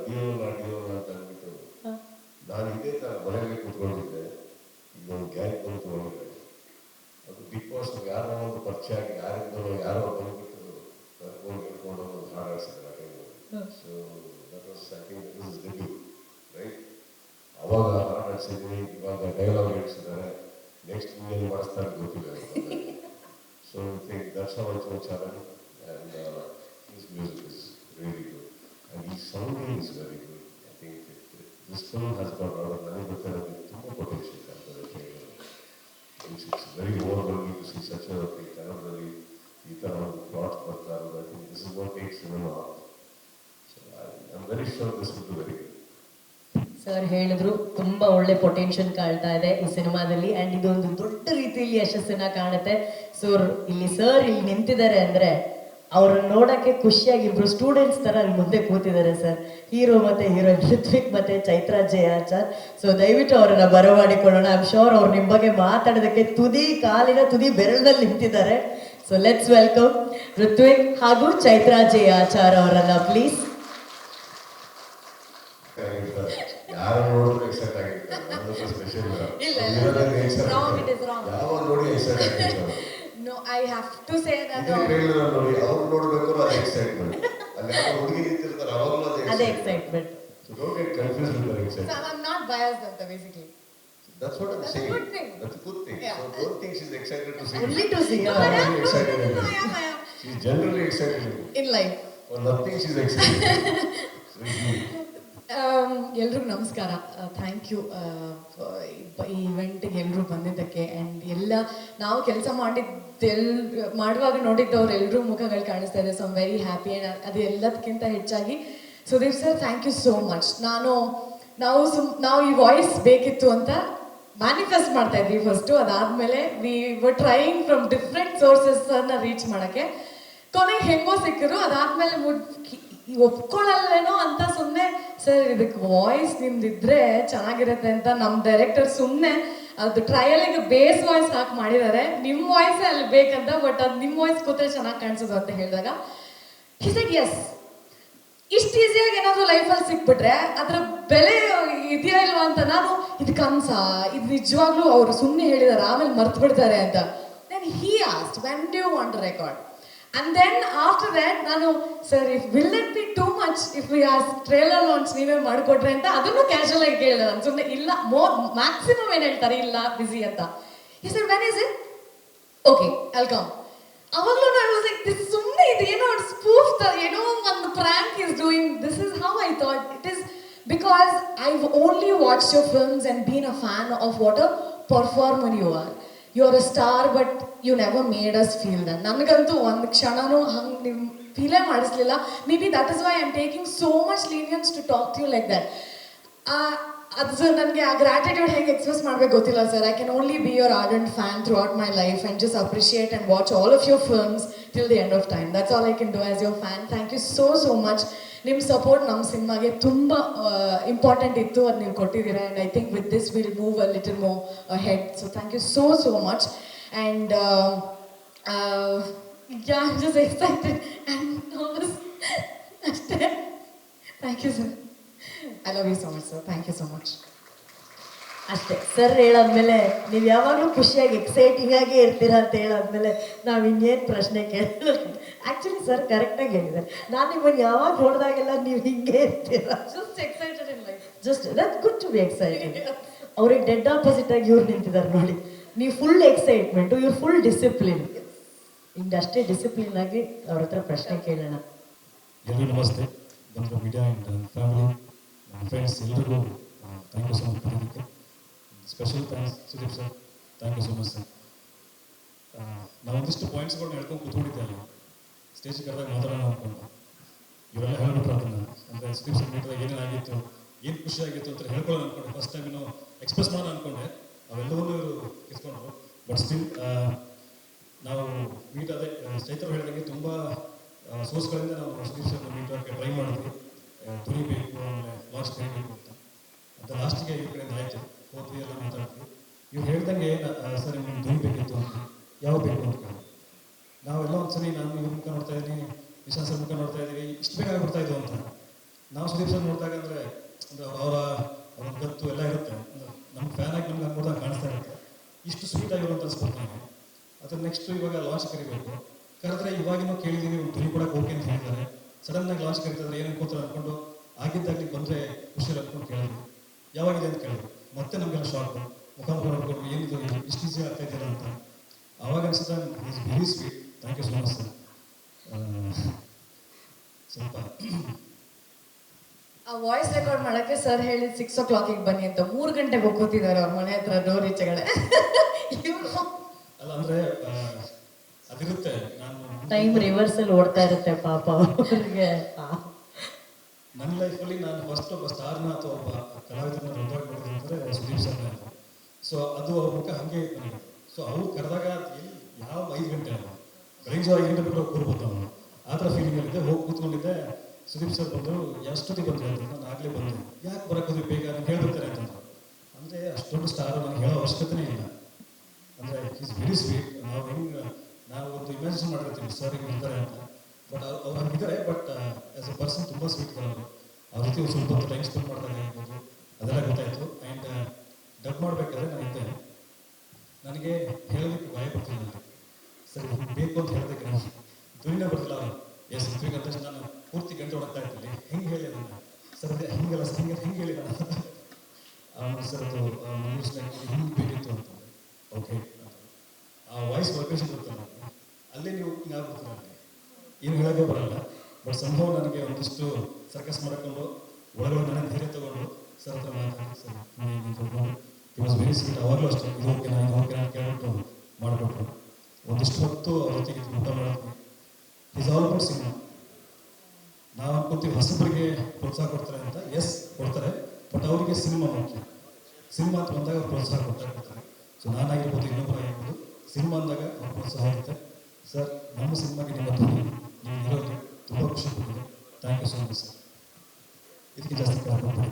ಡಿಯೋನ ಅಂತ ಅಂದ್ಬಿಟ್ಟು ನಾನು ಇದೇ ಥರ ಮನೆಯಲ್ಲಿ ಕೂತ್ಕೊಂಡಿದ್ದೆ. ಇನ್ನೊಂದು ಗ್ಯಾಂಗ್ ಬಂತು ಒಳಗಡೆ. ಅದು ಬಿಗ್ ಬಾಸ್ ಯಾರೋ ಒಂದು ಪರಿಚಯ ಆಗಿ ಯಾರೋ ಬಂದ್ಬಿಟ್ಟು ಕರ್ಕೊಂಡು ಒಂದು ಹಾಡು ಆಡಿಸಿದ್ದಾರೆ. So that was I think this is debut right. ಅವಾಗ ಹಾಡು ಆಡಿಸಿದ್ದೀನಿ, ಇವಾಗ ಡೈಲಾಗ್ ಹೇಳ್ಸಿದ್ದಾರೆ. ನೆಕ್ಸ್ಟ್ ಏನು ಮಾಡಿಸ್ತಾರೆ ಗೊತ್ತಿಲ್ಲ. So I think that's how I know Charan, and his music is really good, and his sounding is very good. I think this film has got a lot of potential. It's very overwhelming to see such a thing. You cannot plot, but I think this is what takes cinema out. So I'm very sure this will do very good. Sir ಹೇಳಿದ್ರು ತುಂಬಾ ಒಳ್ಳೆ potential ಕಾಣ್ತಾ ಇದೆ ಈ ಸಿನಿಮಾದಲ್ಲಿ, and ಇದೊಂದು ದೊಡ್ಡ ರೀತಿಯಲ್ಲಿ ಯಶಸ್ಸನ್ನ ಕಾಣುತ್ತೆ. ಸೊ ಇಲ್ಲಿ ನಿಂತಿದ್ದಾರೆ ಅಂದ್ರೆ ಅವ್ರನ್ನ ನೋಡಕ್ಕೆ ಖುಷಿಯಾಗಿ ಇಬ್ರು ಸ್ಟೂಡೆಂಟ್ಸ್ ತರ ಅಲ್ಲಿ ಮುಂದೆ ಕೂತಿದ್ದಾರೆ ಸರ್. ಹೀರೋ ಮತ್ತೆ ಹೀರೋಯಿನ್ ಋತ್ವಿಕ್ ಮತ್ತೆ ಚೈತ್ರಾ ಜೆ ಆಚಾರ್. ಸೊ ದಯವಿಟ್ಟು ಅವರನ್ನ ಬರಮಾಡಿಕೊಳ್ಳೋಣ. ಐ ಆಮ್ ಶೋರ್ ಅವ್ರು ನಿಮ್ಮ ಬಗ್ಗೆ ಮಾತಾಡೋದಕ್ಕೆ ಕಾಲಿನ ತುದಿ ಬೆರಳಲ್ಲಿ ನಿಂತಿದ್ದಾರೆ. ಸೊ ಲೆಟ್ಸ್ ವೆಲ್ಕಮ್ ಋತ್ವಿಕ್ ಹಾಗೂ ಚೈತ್ರಾ ಜೆ ಆಚಾರ್ ಅವರನ್ನ ಪ್ಲೀಸ್. ಯಾರು ನೋಡಿದ್ರು ಎಕ್ಸೈಟ್ ಆಗಿರ್ತಾರೆ. ಸ್ಪೆಷಲ್ ಯಾವಾಗ ನೋಡಿ ಎಕ್ಸೈಟ್ ಆಗಿರ್ತಾರೆ. No, I have to say that. ನೋಡಿ ಅವ್ರು ನೋಡ್ಬೇಕು ಅದು ಎಕ್ಸೈಟ್ಮೆಂಟ್. ಅಲ್ಲಿ ಯಾರೋ ಹುಡುಗಿ ನಿಂತಿರ್ತಾರೆ ಅವಾಗಲೂ ಅದೇ excitement. So don't get confused with the excitement. So I'm not biased at that, basically. That's what I'm saying. That's a good thing. That's a good thing. Yeah. So don't think she's excited to see. Only to see. No, I am. I am. She's generally excited. In life. For nothing she's excited. So ಎಲ್ರಿಗೂ ನಮಸ್ಕಾರ. Thank you ಈ ಇವೆಂಟಿಗೆ ಎಲ್ಲರೂ ಬಂದಿದ್ದಕ್ಕೆ. And ಎಲ್ಲ ನಾವು ಕೆಲಸ ಮಾಡುವಾಗ ನೋಡಿದ್ದವ್ರು ಎಲ್ಲರೂ ಮುಖಗಳು ಕಾಣಿಸ್ತಾ ಇದೆ. So I'm very happy. And ಅದು ಎಲ್ಲದಕ್ಕಿಂತ ಹೆಚ್ಚಾಗಿ Sudeep sir, thank you so much. ನಾವು ಈ ವಾಯ್ಸ್ ಬೇಕಿತ್ತು ಅಂತ ಮ್ಯಾನಿಫೆಸ್ಟ್ ಮಾಡ್ತಾ ಇದ್ವಿ ಫಸ್ಟು. ಅದಾದಮೇಲೆ we were trying from different ಸೋರ್ಸಸ್ಸನ್ನು ರೀಚ್ ಮಾಡೋಕ್ಕೆ. ಕೊನೆಗೆ ಹೆಂಗೋ ಸಿಕ್ಕಿದ್ರು. ಅದಾದಮೇಲೆ ಒಪ್ಕೊಳ್ಳಲ್ವೇನೋ ಅಂತ ಸುಮ್ಮನೆ ಸರ್ ಇದಕ್ಕೆ ವಾಯ್ಸ್ ನಿಮ್ದಿದ್ರೆ ಚೆನ್ನಾಗಿರುತ್ತೆ ಅಂತ ನಮ್ಮ ಡೈರೆಕ್ಟರ್ ಸುಮ್ಮನೆ ಅದು ಟ್ರಯಲಿಗೆ ಬೇಸ್ ವಾಯ್ಸ್ ಹಾಕಿ ಮಾಡಿದ್ದಾರೆ. ನಿಮ್ಮ ವಾಯ್ಸೇ ಅಲ್ಲಿ ಬೇಕಂತ, ಬಟ್ ಅದು ನಿಮ್ಮ ವಾಯ್ಸ್ ಕೂತ್ರೆ ಚೆನ್ನಾಗಿ ಕಾಣಿಸೋದು ಅಂತ ಹೇಳಿದಾಗ ಹಿ ಸೆಡ್ ಎಸ್. ಇಷ್ಟು ಈಸಿಯಾಗಿ ಏನಾದರೂ ಲೈಫಲ್ಲಿ ಸಿಕ್ಬಿಟ್ರೆ ಅದರ ಬೆಲೆ ಇದೆಯಾ ಇಲ್ವಾ ಅಂತ ನಾನು ಇದು ಕನ್ಸ, ಇದು ನಿಜವಾಗ್ಲೂ ಅವರು ಸುಮ್ಮನೆ ಹೇಳಿದಾರೆ ಆಮೇಲೆ ಮರ್ತು ಬಿಡ್ತಾರೆ ಅಂತ. Then he asked when do you want to record. And then after that ನಾನು sir will it be too much if we ask trailer launch ನೀವೇ ಮಾಡಿಕೊಟ್ರೆ ಅಂತ ಅದನ್ನು ಕ್ಯಾಶುವಲ್ ಆಗಿ ಕೇಳಿದೆ ನಾನು. ಸುಮ್ಮನೆ ಇಲ್ಲ ಮ್ಯಾಕ್ಸಿಮಮ್ ಏನು ಹೇಳ್ತಾರೆ ಇಲ್ಲ ಬಿಸಿ ಅಂತ. he said when is it? okay I'll come. ಅವಾಗಲೂ ನಾನು ಸುಮ್ಮನೆ ಇದೇನೋ ಸ್ಪೂಫ್ ಏನೋ ಒಂದು prank is doing. This is how I thought it is, because I've only watched your films and been a fan of what a performer you are. You're a star, but you never made us feel that. ನನಗಂತೂ ಒಂದು ಕ್ಷಣನೂ ಹಂಗೆ ನೀವು ಫೀಲೇ ಮಾಡಿಸ್ಲಿಲ್ಲ. Maybe that is why I am taking so much lenience to talk to you like that. ಅದು sir ನನಗೆ ಆ ಗ್ರ್ಯಾಟಿಟ್ಯೂಡ್ ಹೇಗೆ ಎಕ್ಸ್ಪ್ರೆಸ್ ಮಾಡಬೇಕು ಗೊತ್ತಿಲ್ಲ sir. I can only be your ardent fan throughout my life and just appreciate and watch all of your films till the end of time. That's all I can do as your fan. Thank you so much. ನಿಮ್ಮ support ನಮ್ಮ ಸಿನಿಮಾಗೆ ತುಂಬ important ಇತ್ತು, ಅದು ನೀವು ಕೊಟ್ಟಿದ್ದೀರಾ. And I think with this will move a little more head. So thank you so much. And yeah, I'm just excited and nervous. Thank you, sir. I love you so much, sir. Thank you so much. ಅಷ್ಟೇ sir ಹೇಳಾದ್ಮೇಲೆ ನೀವು ಯಾವಾಗಲೂ ಖುಷಿಯಾಗಿ exciting ಆಗಿ ಇರ್ತೀರಾ ಅಂತ ಹೇಳಾದ್ಮೇಲೆ ನಾವು ಇನ್ನೇನು ಪ್ರಶ್ನೆ ಕೇಳಲ್ಲ. ಆ್ಯಕ್ಚುಲಿ ಸರ್ ಕರೆಕ್ಟಾಗಿ ಹೇಳಿದ್ದಾರೆ. ನಾನು ನಿಮ್ಮನ್ನು ಯಾವಾಗ ನೋಡಿದಾಗೆಲ್ಲ ನೀವು ಹಿಂಗೆ ಇರ್ತೀರಾ. Just excited in life. Just that good to be excited. ಅವ್ರಿಗೆ ಡೆಡ್ ಆಪೋಸಿಟ್ ಆಗಿ ಇವ್ರು ನಿಂತಿದ್ದಾರೆ ನೋಡಿ. ನೀವು ಫುಲ್ ಎಕ್ಸೈಟ್ಮೆಂಟು, ಇವ್ರು ಫುಲ್ ಡಿಸಿಪ್ಲಿನ್. ಹಿಂಗೆ ಅಷ್ಟೇ ಡಿಸಿಪ್ಲಿನ್ ಆಗಿ ಅವ್ರ ಹತ್ರ ಪ್ರಶ್ನೆ ಕೇಳೋಣ. ಎಲ್ಲರಿಗೂ ನಮಸ್ತೆ. ಬಂದರು ಮೀಡಿಯಾ ಆ್ಯಂಡ್ ಫ್ಯಾಮಿಲಿ, ನನ್ನ ಫ್ರೆಂಡ್ಸ್ ಎಲ್ರಿಗೂ ಥ್ಯಾಂಕ್ ಯು ಸೊ ಮಚ್ ಬರೋದಕ್ಕೆ. Special thanks Sudeep sir, thank you so much sir. ನಾವು ಒಂದಿಷ್ಟು ಪಾಯಿಂಟ್ಸ್ಗಳನ್ನ ಹೇಳ್ಕೊಂಡು ಕೂತ್ಕೊಂಡಿದ್ದೆ ಅಲ್ಲಿ ಸ್ಟೇಜಿಗೆ ಕರೆದಾಗ ಮಾತಾಡೋಣ ಅಂದ್ಕೊಂಡು. ಇವರೆಲ್ಲ ಹೇಳ್ಬಿಟ್ರು ಅದನ್ನು. ಅಂದರೆ ಸುದೀಪ್ ಸರ್ ಮೀಟದಾಗ ಏನೇನಾಗಿತ್ತು, ಏನು ಖುಷಿ ಆಗಿತ್ತು ಅಂತ ಹೇಳ್ಕೊಳ್ಳೋಣ ಅಂದ್ಕೊಂಡೆ. ಫಸ್ಟ್ ಟೈಮ್ ಇನ್ನೂ ಎಕ್ಸ್ಪ್ರೆಸ್ ಮಾಡೋಣ ಅಂದ್ಕೊಂಡೆ. ಅವೆಲ್ಲವನ್ನೂ ಇವರು ಕಿತ್ಕೊಂಡ್ರು. ಬಟ್ ಸ್ಟಿಲ್ ನಾವು ಮೀಟ್ ಅದೇ ಚೈತ್ರ ಹೇಳಿದಂಗೆ ತುಂಬ ಸೋರ್ಸ್ಗಳಿಂದ ನಾವು ಸುದೀಪ್ ಸರ್ನ ಮೀಟ್ ಮಾಡೋಕ್ಕೆ ಟ್ರೈ ಮಾಡಿದ್ವಿ. ದುಡಿಬೇಕು, ಆಮೇಲೆ ಲಾಸ್ಟ್ ಕರಿಬೇಕು ಅಂತ. ಅದು ಲಾಸ್ಟಿಗೆ ಈ ಕಡೆಯಿಂದ ಆಯಿತು. ಹೋದ್ವಿ, ಎಲ್ಲ ಮಾತಾಡ್ತೀವಿ. ಇವ್ರು ಹೇಳ್ದಂಗೆ ಸರ್ ನಿಮ್ಗೆ ದುಡಿಬೇಕಿತ್ತು ಅಂತ, ಯಾವ ಬೇಕು ಅಂತ ಕೇಳಿ ನಾವೆಲ್ಲ ಒಂದ್ಸರಿ ನಾನು ಇವ್ರ ಮುಖ ನೋಡ್ತಾ ಇದ್ದೀನಿ, ನಿಶಾಂತ್ ಸರ್ ಮುಖ ನೋಡ್ತಾ ಇದ್ದೀವಿ, ಇಷ್ಟು ಬೇಕಾಗಿ ಬರ್ತಾ ಇದ್ವು ಅಂತ. ನಾವು ಸುದೀಪ್ ಸರ್ ನೋಡಿದಾಗ ಅಂದರೆ ಅವರ ಗತ್ತು ಎಲ್ಲ ಇರುತ್ತೆ. ಅಂದರೆ ನಮ್ಮ ಫ್ಯಾನ್ ಆಗಿ ನಮ್ಗೆ ನೋಡಿದಾಗ ಕಾಣಿಸ್ತಾ ಇರುತ್ತೆ. ಇಷ್ಟು ಸ್ವೀಟ್ ಆಗಿರುವಂಥ ಅನ್ಸ್ಬೋದು ನನಗೆ. ಅದ್ರ ನೆಕ್ಸ್ಟು ಇವಾಗ ಲಾಂಚ್ ಕರಿಬೇಕು. ಕರೆದ್ರೆ ಇವಾಗಿನೂ ಕೇಳಿದ್ದೀವಿ, ಒಂದು ಧ್ವನಿ ಕೊಡಕ್ಕೆ ಓಕೆ ಅಂತ ಹೇಳಿದ್ದಾರೆ. ಸಡನ್ನಾಗಿ ಲಾಂಚ್ ಕರಿತಿದ್ರೆ ಏನು ಅನ್ಕೋತಾರೆ ಅಂದ್ಕೊಂಡು ಆಗಿದ್ದಾಗಲಿ ಬಂದರೆ ಖುಷಿಯಲ್ಲಿ ಅಂದ್ಕೊಂಡು ಕೇಳಿದ್ವಿ. ಯಾವಾಗಿದೆ ಅಂತ ಕೇಳಿದ್ರು. ಮತ್ತೆ ನಮಗೆಲ್ಲ ಶಾಕ್, ಮುಖಾಮುಖ ನೋಡ್ಕೊಂಡು ಏನಿದು ಇಷ್ಟು ಈಸಿ ಆಗ್ತಾ ಇದೆಯಲ್ಲ ಅಂತ. ಆವಾಗ ಅನಿಸುತ್ತೆ is very sweet. Thank you so much sir. ಸ್ವಲ್ಪ ಆ ವಾಯ್ಸ್ ರೆಕಾರ್ಡ್ ಮಾಡೋಕ್ಕೆ ಸರ್ ಹೇಳಿದ 6 o'clock ಬನ್ನಿ ಅಂತ 3 ಗಂಟೆಗೆ ಹೋಗ್ಕೋತಿದ್ದಾರೆ ಅವ್ರ ಮನೆ ಹತ್ರ ಡೋರ್ ಈಚೆಗಡೆ. ಅಲ್ಲ ಅಂದರೆ ಅದಿರುತ್ತೆ. ನಾನು ಟೈಮ್ ರಿವರ್ಸಲ್ಲಿ ಓಡ್ತಾ ಇರುತ್ತೆ ಪಾಪ ಅವ್ರಿಗೆ. ನನ್ನ ಲೈಫಲ್ಲಿ ನಾನು ಫಸ್ಟ್ ಒಬ್ಬ ಸ್ಟಾರ್ನ ಅಥವಾ ಒಬ್ಬ ಕಲಾವಿದರನ್ನ ದೊಡ್ಡವಾಗಿ ನೋಡಿದ್ರೆ ಸುದೀಪ್ ಸರ್ನ. ಸೊ ಅದು ಅವ್ರ ಮುಖ ಹಾಗೆ ಇತ್ತು ನನಗೆ. ಸೊ ಅವ್ರು ಕರೆದಾಗ ಎಲ್ಲಿ ಯಾವ 5 ಗಂಟೆ ಅಲ್ಲ, ಬೆಳಗ್ಗೆ 5 ಗಂಟೆ ಬಿಟ್ಟು ಕೂರ್ಬೋದು ಅವನು. ಆ ಥರ ಫೀಲಿಂಗಲ್ಲಿದ್ದೆ. ಹೋಗಿ ಕೂತ್ಕೊಂಡಿದ್ದೆ. ಸುದೀಪ್ ಸರ್ ಬಂದರು. ಎಷ್ಟೊತ್ತಿಗೆ ಬಂದರು ಅಂತ. ನಾನು ಆಗಲೇ ಬಂದೆ. ಯಾಕೆ ಬರೋಕ್ಕೋದ್ವಿ ಬೇಗ ನಾನು ಹೇಳ್ಬಿಡ್ತಾರೆ ಅಂತಂದ್ರು. ಅಂದರೆ ಅಷ್ಟೊಂದು ಸ್ಟಾರ್ ನನಗೆ ಹೇಳೋ ಅವಶ್ಯಕತೆನೇ ಇಲ್ಲ. ಅಂದರೆ ಈಸ್ ವೆರಿ ಸ್ವೀಟ್. ನಾವು ಒಂದು ಇಮ್ಯಾಜಿನ್ ಮಾಡಿರ್ತೀವಿ ಸರ್ ಹಿಂಗೆ ಇರ್ತಾರೆ ಅಂತ. ಬಟ್ ಅವ್ರು ಹಂಗಿದ್ದಾರೆ. ಬಟ್ ಆ್ಯಸ್ ಎ ಪರ್ಸನ್ ತುಂಬ ಸ್ವೀಟ್ಗಳು. ಅವ್ರ ಜೊತೆ ಒಂದು ಸ್ವಲ್ಪ ಹೊತ್ತು ಟೈಮ್ ಸ್ಪೆಂಡ್ ಮಾಡಿದಾಗ ಇರ್ಬೋದು, ಅದೆಲ್ಲ ಗೊತ್ತಾಯಿತು. ಆ್ಯಂಡ್ ಡಬ್ ಮಾಡಬೇಕಾದ್ರೆ ನಾನಿದ್ದೆ. ನನಗೆ ಹೇಳೋದಕ್ಕೆ ಭಯ ಬರ್ತಿಲ್ಲ ನನಗೆ. ಸರಿ ಬೇಕು ಅಂತ ಹೇಳೋದಕ್ಕೆ ನನಗೆ ಧ್ವನಿನೇ ಬರ್ತಿಲ್ಲ. ಎಸ್ ಋತ್ವಿಕ್ ಅಂತ ನಾನು ಪೂರ್ತಿ ಗಂಟೆ ಹೊಡಕ್ತಾ ಇರ್ತೀನಿ. ಹೆಂಗೆ ಹೇಳಿ ಅದನ್ನು ಸರ್, ಅದೇ ಹಿಂಗೆಲ್ಲ ಸರ್, ಹೆಂಗೆ ಹೇಳಿ ನಾನು ಸರ್ ಅದು ಹಿಂಗೆ ಬೇಕಿತ್ತು ಅಂತಂದರೆ ಓಕೆ ಅಂತ. ಆ ವಾಯ್ಸ್ ವೈಬ್ರೇಷನ್ ಬರ್ತದೆ ನನಗೆ. ಅಲ್ಲೇ ನೀವು ಹಿಂಗಾಗ್ಬಿಡ್ತೀನಿ ನನಗೆ. ಏನು ಹೇಳೋದೇ ಬರಲ್ಲ. ಬಟ್ ಸಂಭವ ನನಗೆ ಒಂದಿಷ್ಟು ಸರ್ಕಸ್ ಮಾಡಿಕೊಂಡು ಒಳಗಡೆ ನನಗೆ ಧೈರ್ಯ ತಗೊಂಡು ಸರ್ ಹತ್ರ ಮಾತಾಡಿ sir it was very sweet. ಅವಾಗಲೂ ಅಷ್ಟೇ ಇದು ಓಕೆ ನಾನು ಕೇಳ್ಬಿಟ್ಟು ಮಾಡಿಕೊಟ್ರು. ಒಂದಿಷ್ಟು ಹೊತ್ತು ಅವ್ರ ಜೊತೆಗೆ ಊಟ ಮಾಡ್ತೀನಿ. Is all about cinema. ನಾವು ಅನ್ಕೊಂತೀವಿ ಹೊಸಬರಿಗೆ ಪ್ರೋತ್ಸಾಹ ಕೊಡ್ತಾರೆ ಅಂತ. ಎಸ್ ಕೊಡ್ತಾರೆ. ಬಟ್ ಅವರಿಗೆ ಸಿನಿಮಾ ಮುಖ್ಯ. ಸಿನಿಮಾ ಅಂತ ಬಂದಾಗ ಅವ್ರು ಪ್ರೋತ್ಸಾಹ ಕೊಡ್ತಾರೆ. ಸೊ ನಾನಾಗಿರ್ಬೋದು, ಇನ್ನೊಬ್ಬರಾಗಿರ್ಬೋದು, ಸಿನಿಮಾ ಅಂದಾಗ ಅವ್ರ ಪ್ರೋತ್ಸಾಹ ಇರುತ್ತೆ. ಸರ್ ನಮ್ಮ ಸಿನಿಮಾಗೆ ನಿಮ್ಮ ಧ್ವನಿ ನೀವು ಇರೋದು ತುಂಬ ಖುಷಿ ಕೊಟ್ಟಿದೆ. Thank you so much sir. ಇದಕ್ಕೆ ಜಾಸ್ತಿ ಕಾರಣ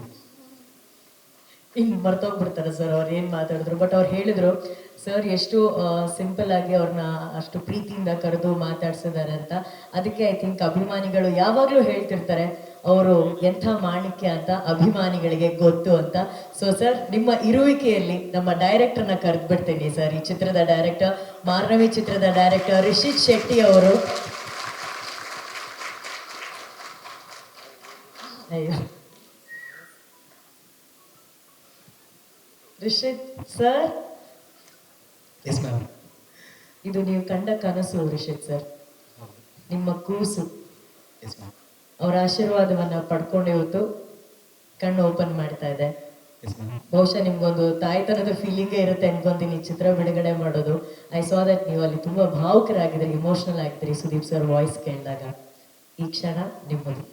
ಹಿಂಗೆ ಮರ್ತೋಗ್ಬಿಡ್ತಾರೆ ಸರ್ ಅವ್ರು ಏನು ಮಾತಾಡಿದ್ರು. ಬಟ್ ಅವ್ರು ಹೇಳಿದ್ರು ಸರ್ ಎಷ್ಟು ಸಿಂಪಲ್ ಆಗಿ ಅವ್ರನ್ನ ಅಷ್ಟು ಪ್ರೀತಿಯಿಂದ ಕರೆದು ಮಾತಾಡ್ಸಿದ್ದಾರೆ ಅಂತ. ಅದಕ್ಕೆ ಐ ಥಿಂಕ್ ಅಭಿಮಾನಿಗಳು ಯಾವಾಗಲೂ ಹೇಳ್ತಿರ್ತಾರೆ ಅವರು ಎಂಥ ಮಾಣಿಕ್ಯ ಅಂತ ಅಭಿಮಾನಿಗಳಿಗೆ ಗೊತ್ತು ಅಂತ. ಸೊ ಸರ್ ನಿಮ್ಮ ಇರುವಿಕೆಯಲ್ಲಿ ನಮ್ಮ ಡೈರೆಕ್ಟರ್ನ ಕರೆದು ಬಿಡ್ತೀನಿ ಸರ್. ಈ ಚಿತ್ರದ ಡೈರೆಕ್ಟರ್, ಮಾರ್ನವಿ ಚಿತ್ರದ ಡೈರೆಕ್ಟರ್ ರಿಷಿತ್ ಶೆಟ್ಟಿ ಅವರು. ಅಯ್ಯೋ ರಿಷಿತ್ ಸರ್. Yes ma'am. ಇದು ನೀವು ಕಂಡ ಕನಸು ರಿಷಿತ್ ಸರ್, ನಿಮ್ಮ ಕೂಸು. Yes ma'am. ಅವರ ಆಶೀರ್ವಾದವನ್ನ ಪಡ್ಕೊಂಡು ಇವತ್ತು ಕಣ್ಣು ಓಪನ್ ಮಾಡ್ತಾ ಇದೆ. Yes ma'am. ಬಹುಶಃ ನಿಮ್ಗೊಂದು ತಾಯ್ತನದ ಫೀಲಿಂಗೇ ಇರುತ್ತೆ ಅನ್ಕೊಂತೀನಿ ಚಿತ್ರ ಬಿಡುಗಡೆ ಮಾಡೋದು. ಐ ಸಾ ದಟ್ ನೀವು ಅಲ್ಲಿ ತುಂಬಾ ಭಾವುಕರಾಗಿದ್ರಿ, ಇಮೋಷನಲ್ ಆಗಿದ್ರಿ ಸುದೀಪ್ ಸರ್ ವಾಯ್ಸ್ ಕೇಳಿದಾಗ. ಈ ಕ್ಷಣ ನಿಮ್ಮದು.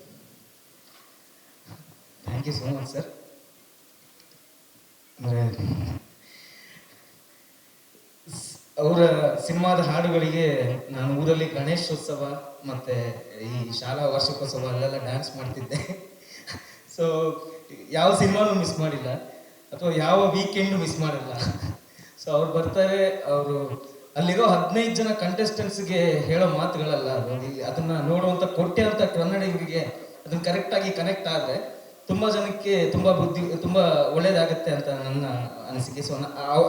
Thank you so much sir. ಅಂದರೆ ಅವರ ಸಿನಿಮಾದ ಹಾಡುಗಳಿಗೆ ನಾನು ಊರಲ್ಲಿ ಗಣೇಶೋತ್ಸವ ಮತ್ತು ಈ ಶಾಲಾ ವಾರ್ಷಿಕೋತ್ಸವ ಅಲ್ಲೆಲ್ಲ ಡ್ಯಾನ್ಸ್ ಮಾಡ್ತಿದ್ದೆ. ಸೊ ಯಾವ ಸಿನಿಮಾನು ಮಿಸ್ ಮಾಡಿಲ್ಲ, ಅಥವಾ ಯಾವ ವೀಕೆಂಡು ಮಿಸ್ ಮಾಡಿಲ್ಲ. ಸೊ ಅವ್ರು ಬರ್ತಾರೆ, ಅವರು ಅಲ್ಲಿರೋ 15 ಜನ ಕಂಟೆಸ್ಟೆಂಟ್ಸ್ಗೆ ಹೇಳೋ ಮಾತುಗಳಲ್ಲ ಅದು. ಅದನ್ನು ನೋಡುವಂಥ ಕೊಟ್ಟೆ ಅಂತ ಕನ್ನಡಿಗರಿಗೆ ಅದನ್ನು ಕರೆಕ್ಟಾಗಿ ಕನೆಕ್ಟ್ ಆದರೆ ತುಂಬ ಜನಕ್ಕೆ ತುಂಬ ಒಳ್ಳೇದಾಗುತ್ತೆ ಅಂತ ನನ್ನ ಅನಿಸಿಕೆ. ಸೊ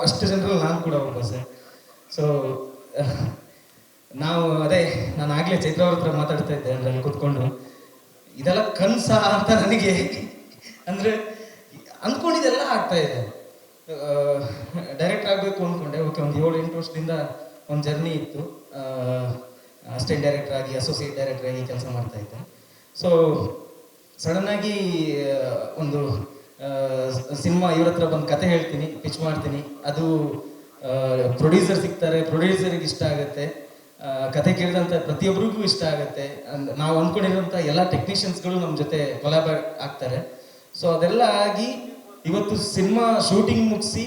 ಅಷ್ಟು ಜನರಲ್ಲಿ ನಾನು ಕೂಡ ಒಬ್ಬ ಸರ್. ಸೊ ನಾವು ನಾನು ಆಗಲೇ ಚೈತ್ರ ಅವ್ರ ಹತ್ರ ಮಾತಾಡ್ತಾ ಇದ್ದೆ ಅಲ್ಲಿ ಕೂತ್ಕೊಂಡು, ಇದೆಲ್ಲ ಕನಸ ಅಂತ ನನಗೆ ಅಂದರೆ ಅಂದ್ಕೊಂಡಿದ್ದೆಲ್ಲ ಆಗ್ತಾ ಇದೆ. ಡೈರೆಕ್ಟ್ ಆಗಬೇಕು ಅಂದ್ಕೊಂಡೆ. ಓಕೆ, ಒಂದು 7-8 ವರ್ಷದಿಂದ ಒಂದು ಜರ್ನಿ ಇತ್ತು. ಅಸಿಸ್ಟೆಂಟ್ ಡೈರೆಕ್ಟರ್ ಆಗಿ, ಅಸೋಸಿಯೇಟ್ ಡೈರೆಕ್ಟರ್ ಆಗಿ ಕೆಲಸ ಮಾಡ್ತಾ ಇದ್ದೆ. ಸೊ ಸಡನ್ನಾಗಿ ಒಂದು ಸಿನಿಮಾ ಇವ್ರ ಹತ್ರ ಬಂದು ಕತೆ ಹೇಳ್ತೀನಿ, ಪಿಚ್ ಮಾಡ್ತೀನಿ. ಅದು ಪ್ರೊಡ್ಯೂಸರ್ ಸಿಗ್ತಾರೆ, ಪ್ರೊಡ್ಯೂಸರಿಗೆ ಇಷ್ಟ ಆಗುತ್ತೆ, ಕತೆ ಕೇಳಿದಂಥ ಪ್ರತಿಯೊಬ್ಬರಿಗೂ ಇಷ್ಟ ಆಗುತ್ತೆ. ನಾವು ಅಂದ್ಕೊಂಡಿರೋಂಥ ಎಲ್ಲ ಟೆಕ್ನಿಷಿಯನ್ಸ್ಗಳು ನಮ್ಮ ಜೊತೆ ಕೊಲಾಬರೇಟ್ ಆಗ್ತಾರೆ. ಸೊ ಅದೆಲ್ಲ ಆಗಿ ಇವತ್ತು ಸಿನಿಮಾ ಶೂಟಿಂಗ್ ಮುಗಿಸಿ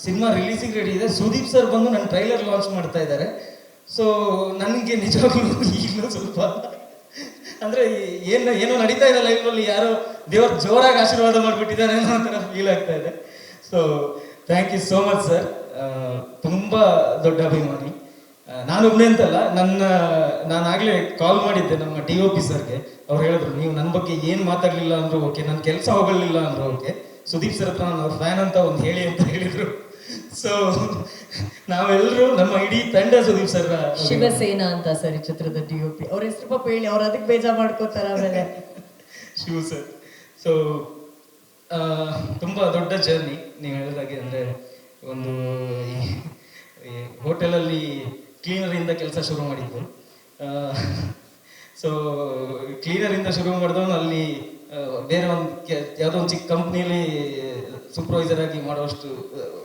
ಸಿನಿಮಾ ರಿಲೀಸಿಗೆ ರೆಡಿ ಇದೆ. ಸುದೀಪ್ ಸರ್ ಬಂದು ನನ್ನ ಟ್ರೈಲರ್ ಲಾಂಚ್ ಮಾಡ್ತಾ ಇದ್ದಾರೆ. ಸೊ ನನಗೆ ನಿಜವಾಗ್ಲೂ ಈಗಲೂ ಸ್ವಲ್ಪ ಅಂದರೆ ಏನೋ ನಡೀತಾ ಇದೆ ಲೈಫಲ್ಲಿ, ಯಾರೋ ದೇವ್ರ ಜೋರಾಗಿ ಆಶೀರ್ವಾದ ಮಾಡಿಬಿಟ್ಟಿದ್ದಾರೆ ಅನ್ನೋ ಥರ ಫೀಲ್ ಆಗ್ತಾ ಇದೆ. So thank you so much sir. ತುಂಬ ದೊಡ್ಡ ಅಭಿಮಾನಿ. ನಾನೊಬ್ಬನೇ ಅಂತಲ್ಲ, ನಾನಾಗಲೇ ಕಾಲ್ ಮಾಡಿದ್ದೆ ನಮ್ಮ DOP ಸರ್ಗೆ. ಅವ್ರು ಹೇಳಿದ್ರು, ನೀವು ನನ್ನ ಬಗ್ಗೆ ಏನು ಮಾತಾಡಲಿಲ್ಲ ಅಂದರು ಓಕೆ, ನನ್ನ ಕೆಲಸ ಹೋಗಲಿಲ್ಲ ಅಂದರು ಓಕೆ, ಸುದೀಪ್ ಸರ್ ಹತ್ರ ನಾನು ಅವ್ರ ಫ್ಯಾನ್ ಅಂತ ಒಂದು ಹೇಳಿ ಅಂತ ಹೇಳಿದರು. ಸೊ ನಾವೆಲ್ಲರೂ ನಮ್ಮ ಇಡೀ ತಂಡ ಸುದೀಪ್ ಸರ್ ಶಿವಸೇನಾ ಅಂತ ಸರ್ ಈ ಚಿತ್ರದ DOP. ಅವ್ರ ಹೆಸರು ಪಾಪ ಹೇಳಿ, ಅವ್ರು ಅದಕ್ಕೆ ಬೇಜಾರು ಮಾಡ್ಕೋತಾರ ಆಮೇಲೆ. ಶಿವ ಸರ್. ಸೊ ತುಂಬ ದೊಡ್ಡ ಜರ್ನಿ ನೀವು ಹೇಳಿದಾಗೆ. ಅಂದರೆ ಒಂದು ಈ ಹೋಟೆಲಲ್ಲಿ ಕ್ಲೀನರಿಂದ ಕೆಲಸ ಶುರು ಮಾಡಿದ್ದು. ಸೊ ಕ್ಲೀನರಿಂದ ಶುರು ಮಾಡಿದವನು ಅಲ್ಲಿ ಬೇರೆ ಒಂದು ಯಾವುದೋ ಒಂದು ಚಿಕ್ಕ ಕಂಪ್ನಿಯಲ್ಲಿ ಸೂಪರ್ವೈಸರ್ ಆಗಿ ಮಾಡುವಷ್ಟು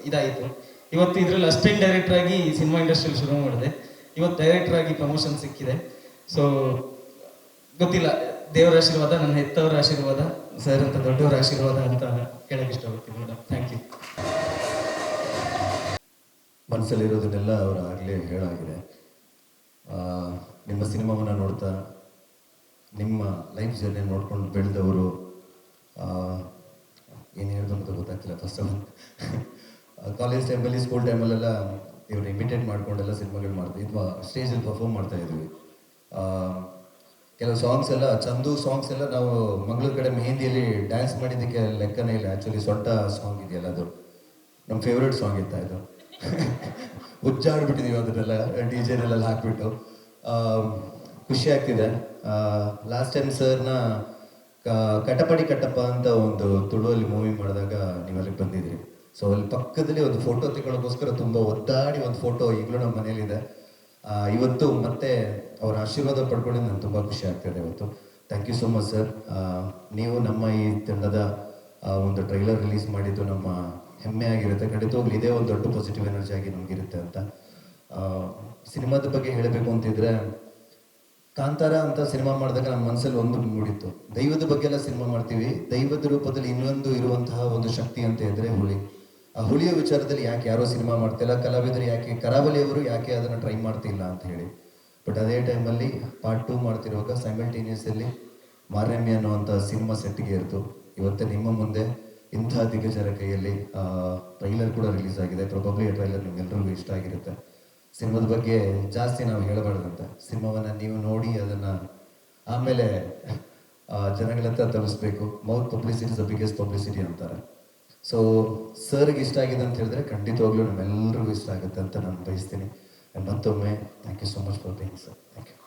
ಇದಾಯಿತು. ಇವತ್ತು ಇದರಲ್ಲಿ ಅಸಿಸ್ಟೆಂಟ್ ಡೈರೆಕ್ಟರ್ ಆಗಿ ಸಿನಿಮಾ ಇಂಡಸ್ಟ್ರಿಯಲ್ಲಿ ಶುರು ಮಾಡಿದೆ. ಇವತ್ತು ಡೈರೆಕ್ಟರ್ ಆಗಿ ಪ್ರಮೋಷನ್ ಸಿಕ್ಕಿದೆ. ಸೊ ಗೊತ್ತಿಲ್ಲ, ದೇವರ ಆಶೀರ್ವಾದ, ನನ್ನ ಹೆತ್ತವರ ಆಶೀರ್ವಾದ, ಸರ್ ಅಂತ ದೊಡ್ಡವರ ಆಶೀರ್ವಾದ ಅಂತ ಹೇಳಕ್ಕೆ ಇಷ್ಟಪಡ್ತೀನಿ ಮೇಡಮ್. Thank you. ಮನಸ್ಸಲ್ಲಿರೋದನ್ನೆಲ್ಲ ಅವರು ಆಗಲೇ ಹೇಳಾಗಿದೆ. ನಿಮ್ಮ ಸಿನಿಮಾವನ್ನು ನೋಡ್ತಾ ನಿಮ್ಮ ಲೈಫ್ ಜರ್ನಿ ನೋಡ್ಕೊಂಡು ಬೆಳೆದವರು, ಏನು ಹೇಳೋದು ಅಂತ ಗೊತ್ತಾಗ್ತಿಲ್ಲ. ಫಸ್ಟ್ ಆಫ್ ಆಲ್ ಕಾಲೇಜ್ ಟೈಮಲ್ಲಿ, ಸ್ಕೂಲ್ ಟೈಮಲ್ಲೆಲ್ಲ ಇವ್ರು ಇಮಿಟೇಟ್ ಮಾಡ್ಕೊಂಡೆಲ್ಲ ಸಿನಿಮಾಗಳು ಮಾಡ್ತೀವಿ, ಅಥವಾ ಸ್ಟೇಜಲ್ಲಿ ಪರ್ಫಾರ್ಮ್ ಮಾಡ್ತಾ ಇದ್ವಿ. ಕೆಲವು ಸಾಂಗ್ಸ್ ಎಲ್ಲ, ಚಂದು ಸಾಂಗ್ಸ್ ಎಲ್ಲ ನಾವು ಮಂಗಳೂರು ಕಡೆ ಮೆಹಂದಿಯಲ್ಲಿ ಡ್ಯಾನ್ಸ್ ಮಾಡಿದ್ದಕ್ಕೆ ಲೆಕ್ಕನೇ ಇಲ್ಲ. ಆ್ಯಕ್ಚುಲಿ ಸೊಂಟ ಸಾಂಗ್ ಇದೆಯಲ್ಲ, ಅದು ನಮ್ಮ ಫೇವ್ರೇಟ್ ಸಾಂಗ್ ಇತ್ತ. ಇದು ಉಜ್ಜಾಡ್ಬಿಟ್ಟಿದ್ದೀವಿ ಅದನ್ನೆಲ್ಲ, DJ-ನೆಲ್ಲ ಹಾಕ್ಬಿಟ್ಟು. ಖುಷಿ ಆಗ್ತಿದೆ. ಲಾಸ್ಟ್ ಟೈಮ್ ಸರ್ನ ಕಟಪಡಿ ಕಟ್ಟಪ್ಪ ಅಂತ ಒಂದು ತುಳುವಲ್ಲಿ ಮೂವಿ ಮಾಡಿದಾಗ ನೀವಲ್ಲಿಗೆ ಬಂದಿದ್ರಿ. ಸೊ ಅಲ್ಲಿ ಪಕ್ಕದಲ್ಲಿ ಒಂದು ಫೋಟೋ ತೆಗೊಳ್ಳೋಕ್ಕೋಸ್ಕರ ತುಂಬ ಒದ್ದಾಡಿ ಒಂದು ಫೋಟೋ ಈಗಲೂ ನಮ್ಮ ಮನೇಲಿದೆ. ಇವತ್ತು ಮತ್ತೆ ಅವರ ಆಶೀರ್ವಾದ ಪಡ್ಕೊಂಡಿದ್ದು ನನಗೆ ತುಂಬ ಖುಷಿ ಆಗ್ತಿದೆ ಇವತ್ತು. Thank you so much sir. ನೀವು ನಮ್ಮ ಈ ತಂಡದ ಒಂದು ಟ್ರೈಲರ್ ರಿಲೀಸ್ ಮಾಡಿದ್ದು ನಮ್ಮ ಹೆಮ್ಮೆ ಆಗಿರುತ್ತೆ. ಖಂಡಿತವಾಗ್ಲೂ ಇದೇ ಒಂದು ದೊಡ್ಡ ಪಾಸಿಟಿವ್ ಎನರ್ಜಿ ಆಗಿ ನಮಗಿರುತ್ತೆ ಅಂತ. ಸಿನಿಮಾದ ಬಗ್ಗೆ ಹೇಳಬೇಕು ಅಂತಿದ್ರೆ, ಕಾಂತಾರ ಅಂತ ಸಿನಿಮಾ ಮಾಡಿದಾಗ ನಮ್ಮ ಮನಸ್ಸಲ್ಲಿ ಒಂದು ಮೂಡಿತ್ತು, ದೈವದ ಬಗ್ಗೆ ಎಲ್ಲ ಸಿನಿಮಾ ಮಾಡ್ತೀವಿ, ದೈವದ ರೂಪದಲ್ಲಿ ಇನ್ನೊಂದು ಇರುವಂತಹ ಒಂದು ಶಕ್ತಿ ಅಂತ ಇದ್ರೆ ಹುಲಿ. ಆ ಹುಲಿಯ ವಿಚಾರದಲ್ಲಿ ಯಾಕೆ ಯಾರೋ ಸಿನಿಮಾ ಮಾಡ್ತಿಲ್ಲ, ಕಲಾವಿದರು ಯಾಕೆ, ಕರಾವಳಿಯವರು ಯಾಕೆ ಅದನ್ನು ಟ್ರೈ ಮಾಡ್ತಿಲ್ಲ ಅಂತ ಹೇಳಿ. ಬಟ್ ಅದೇ ಟೈಮಲ್ಲಿ ಪಾರ್ಟ್ 2 ಮಾಡ್ತಿರುವಾಗ ಸೈಮಲ್ಟೇನಿಯಸ್ಸಲ್ಲಿ ಮಾರಮ್ಮಿ ಅನ್ನುವಂಥ ಸಿನಿಮಾ ಸೆಟ್ಗೆ ಇರ್ತು. ಇವತ್ತೇ ನಿಮ್ಮ ಮುಂದೆ ಇಂಥ ದಿಗ್ಗಜರ ಕೈಯಲ್ಲಿ ಟ್ರೈಲರ್ ಕೂಡ ರಿಲೀಸ್ ಆಗಿದೆ. ಪ್ರೊಬಬ್ಲಿ ಆ ಟ್ರೈಲರ್ ನಿಮ್ಗೆಲ್ರಿಗೂ ಇಷ್ಟ ಆಗಿರುತ್ತೆ. ಸಿನಿಮಾದ ಬಗ್ಗೆ ಜಾಸ್ತಿ ನಾವು ಹೇಳಬಾರ್ದಂತ, ಸಿನಿಮಾವನ್ನು ನೀವು ನೋಡಿ ಅದನ್ನು ಆಮೇಲೆ ಜನಗಳ ಹತ್ರ ತಲುಪಿಸ್ಬೇಕು. Mouth publicity is the biggest publicity ಅಂತಾರೆ. ಸೊ ಸರ್ಗೆ ಇಷ್ಟ ಆಗಿದೆ ಅಂತ ಹೇಳಿದ್ರೆ ಖಂಡಿತವಾಗ್ಲೂ ನಮ್ಮೆಲ್ಲರಿಗೂ ಇಷ್ಟ ಆಗುತ್ತೆ ಅಂತ ನಾನು ಬಯಸ್ತೀನಿ. ಮತ್ತೊಮ್ಮೆ thank you so much for being sir. Thank you.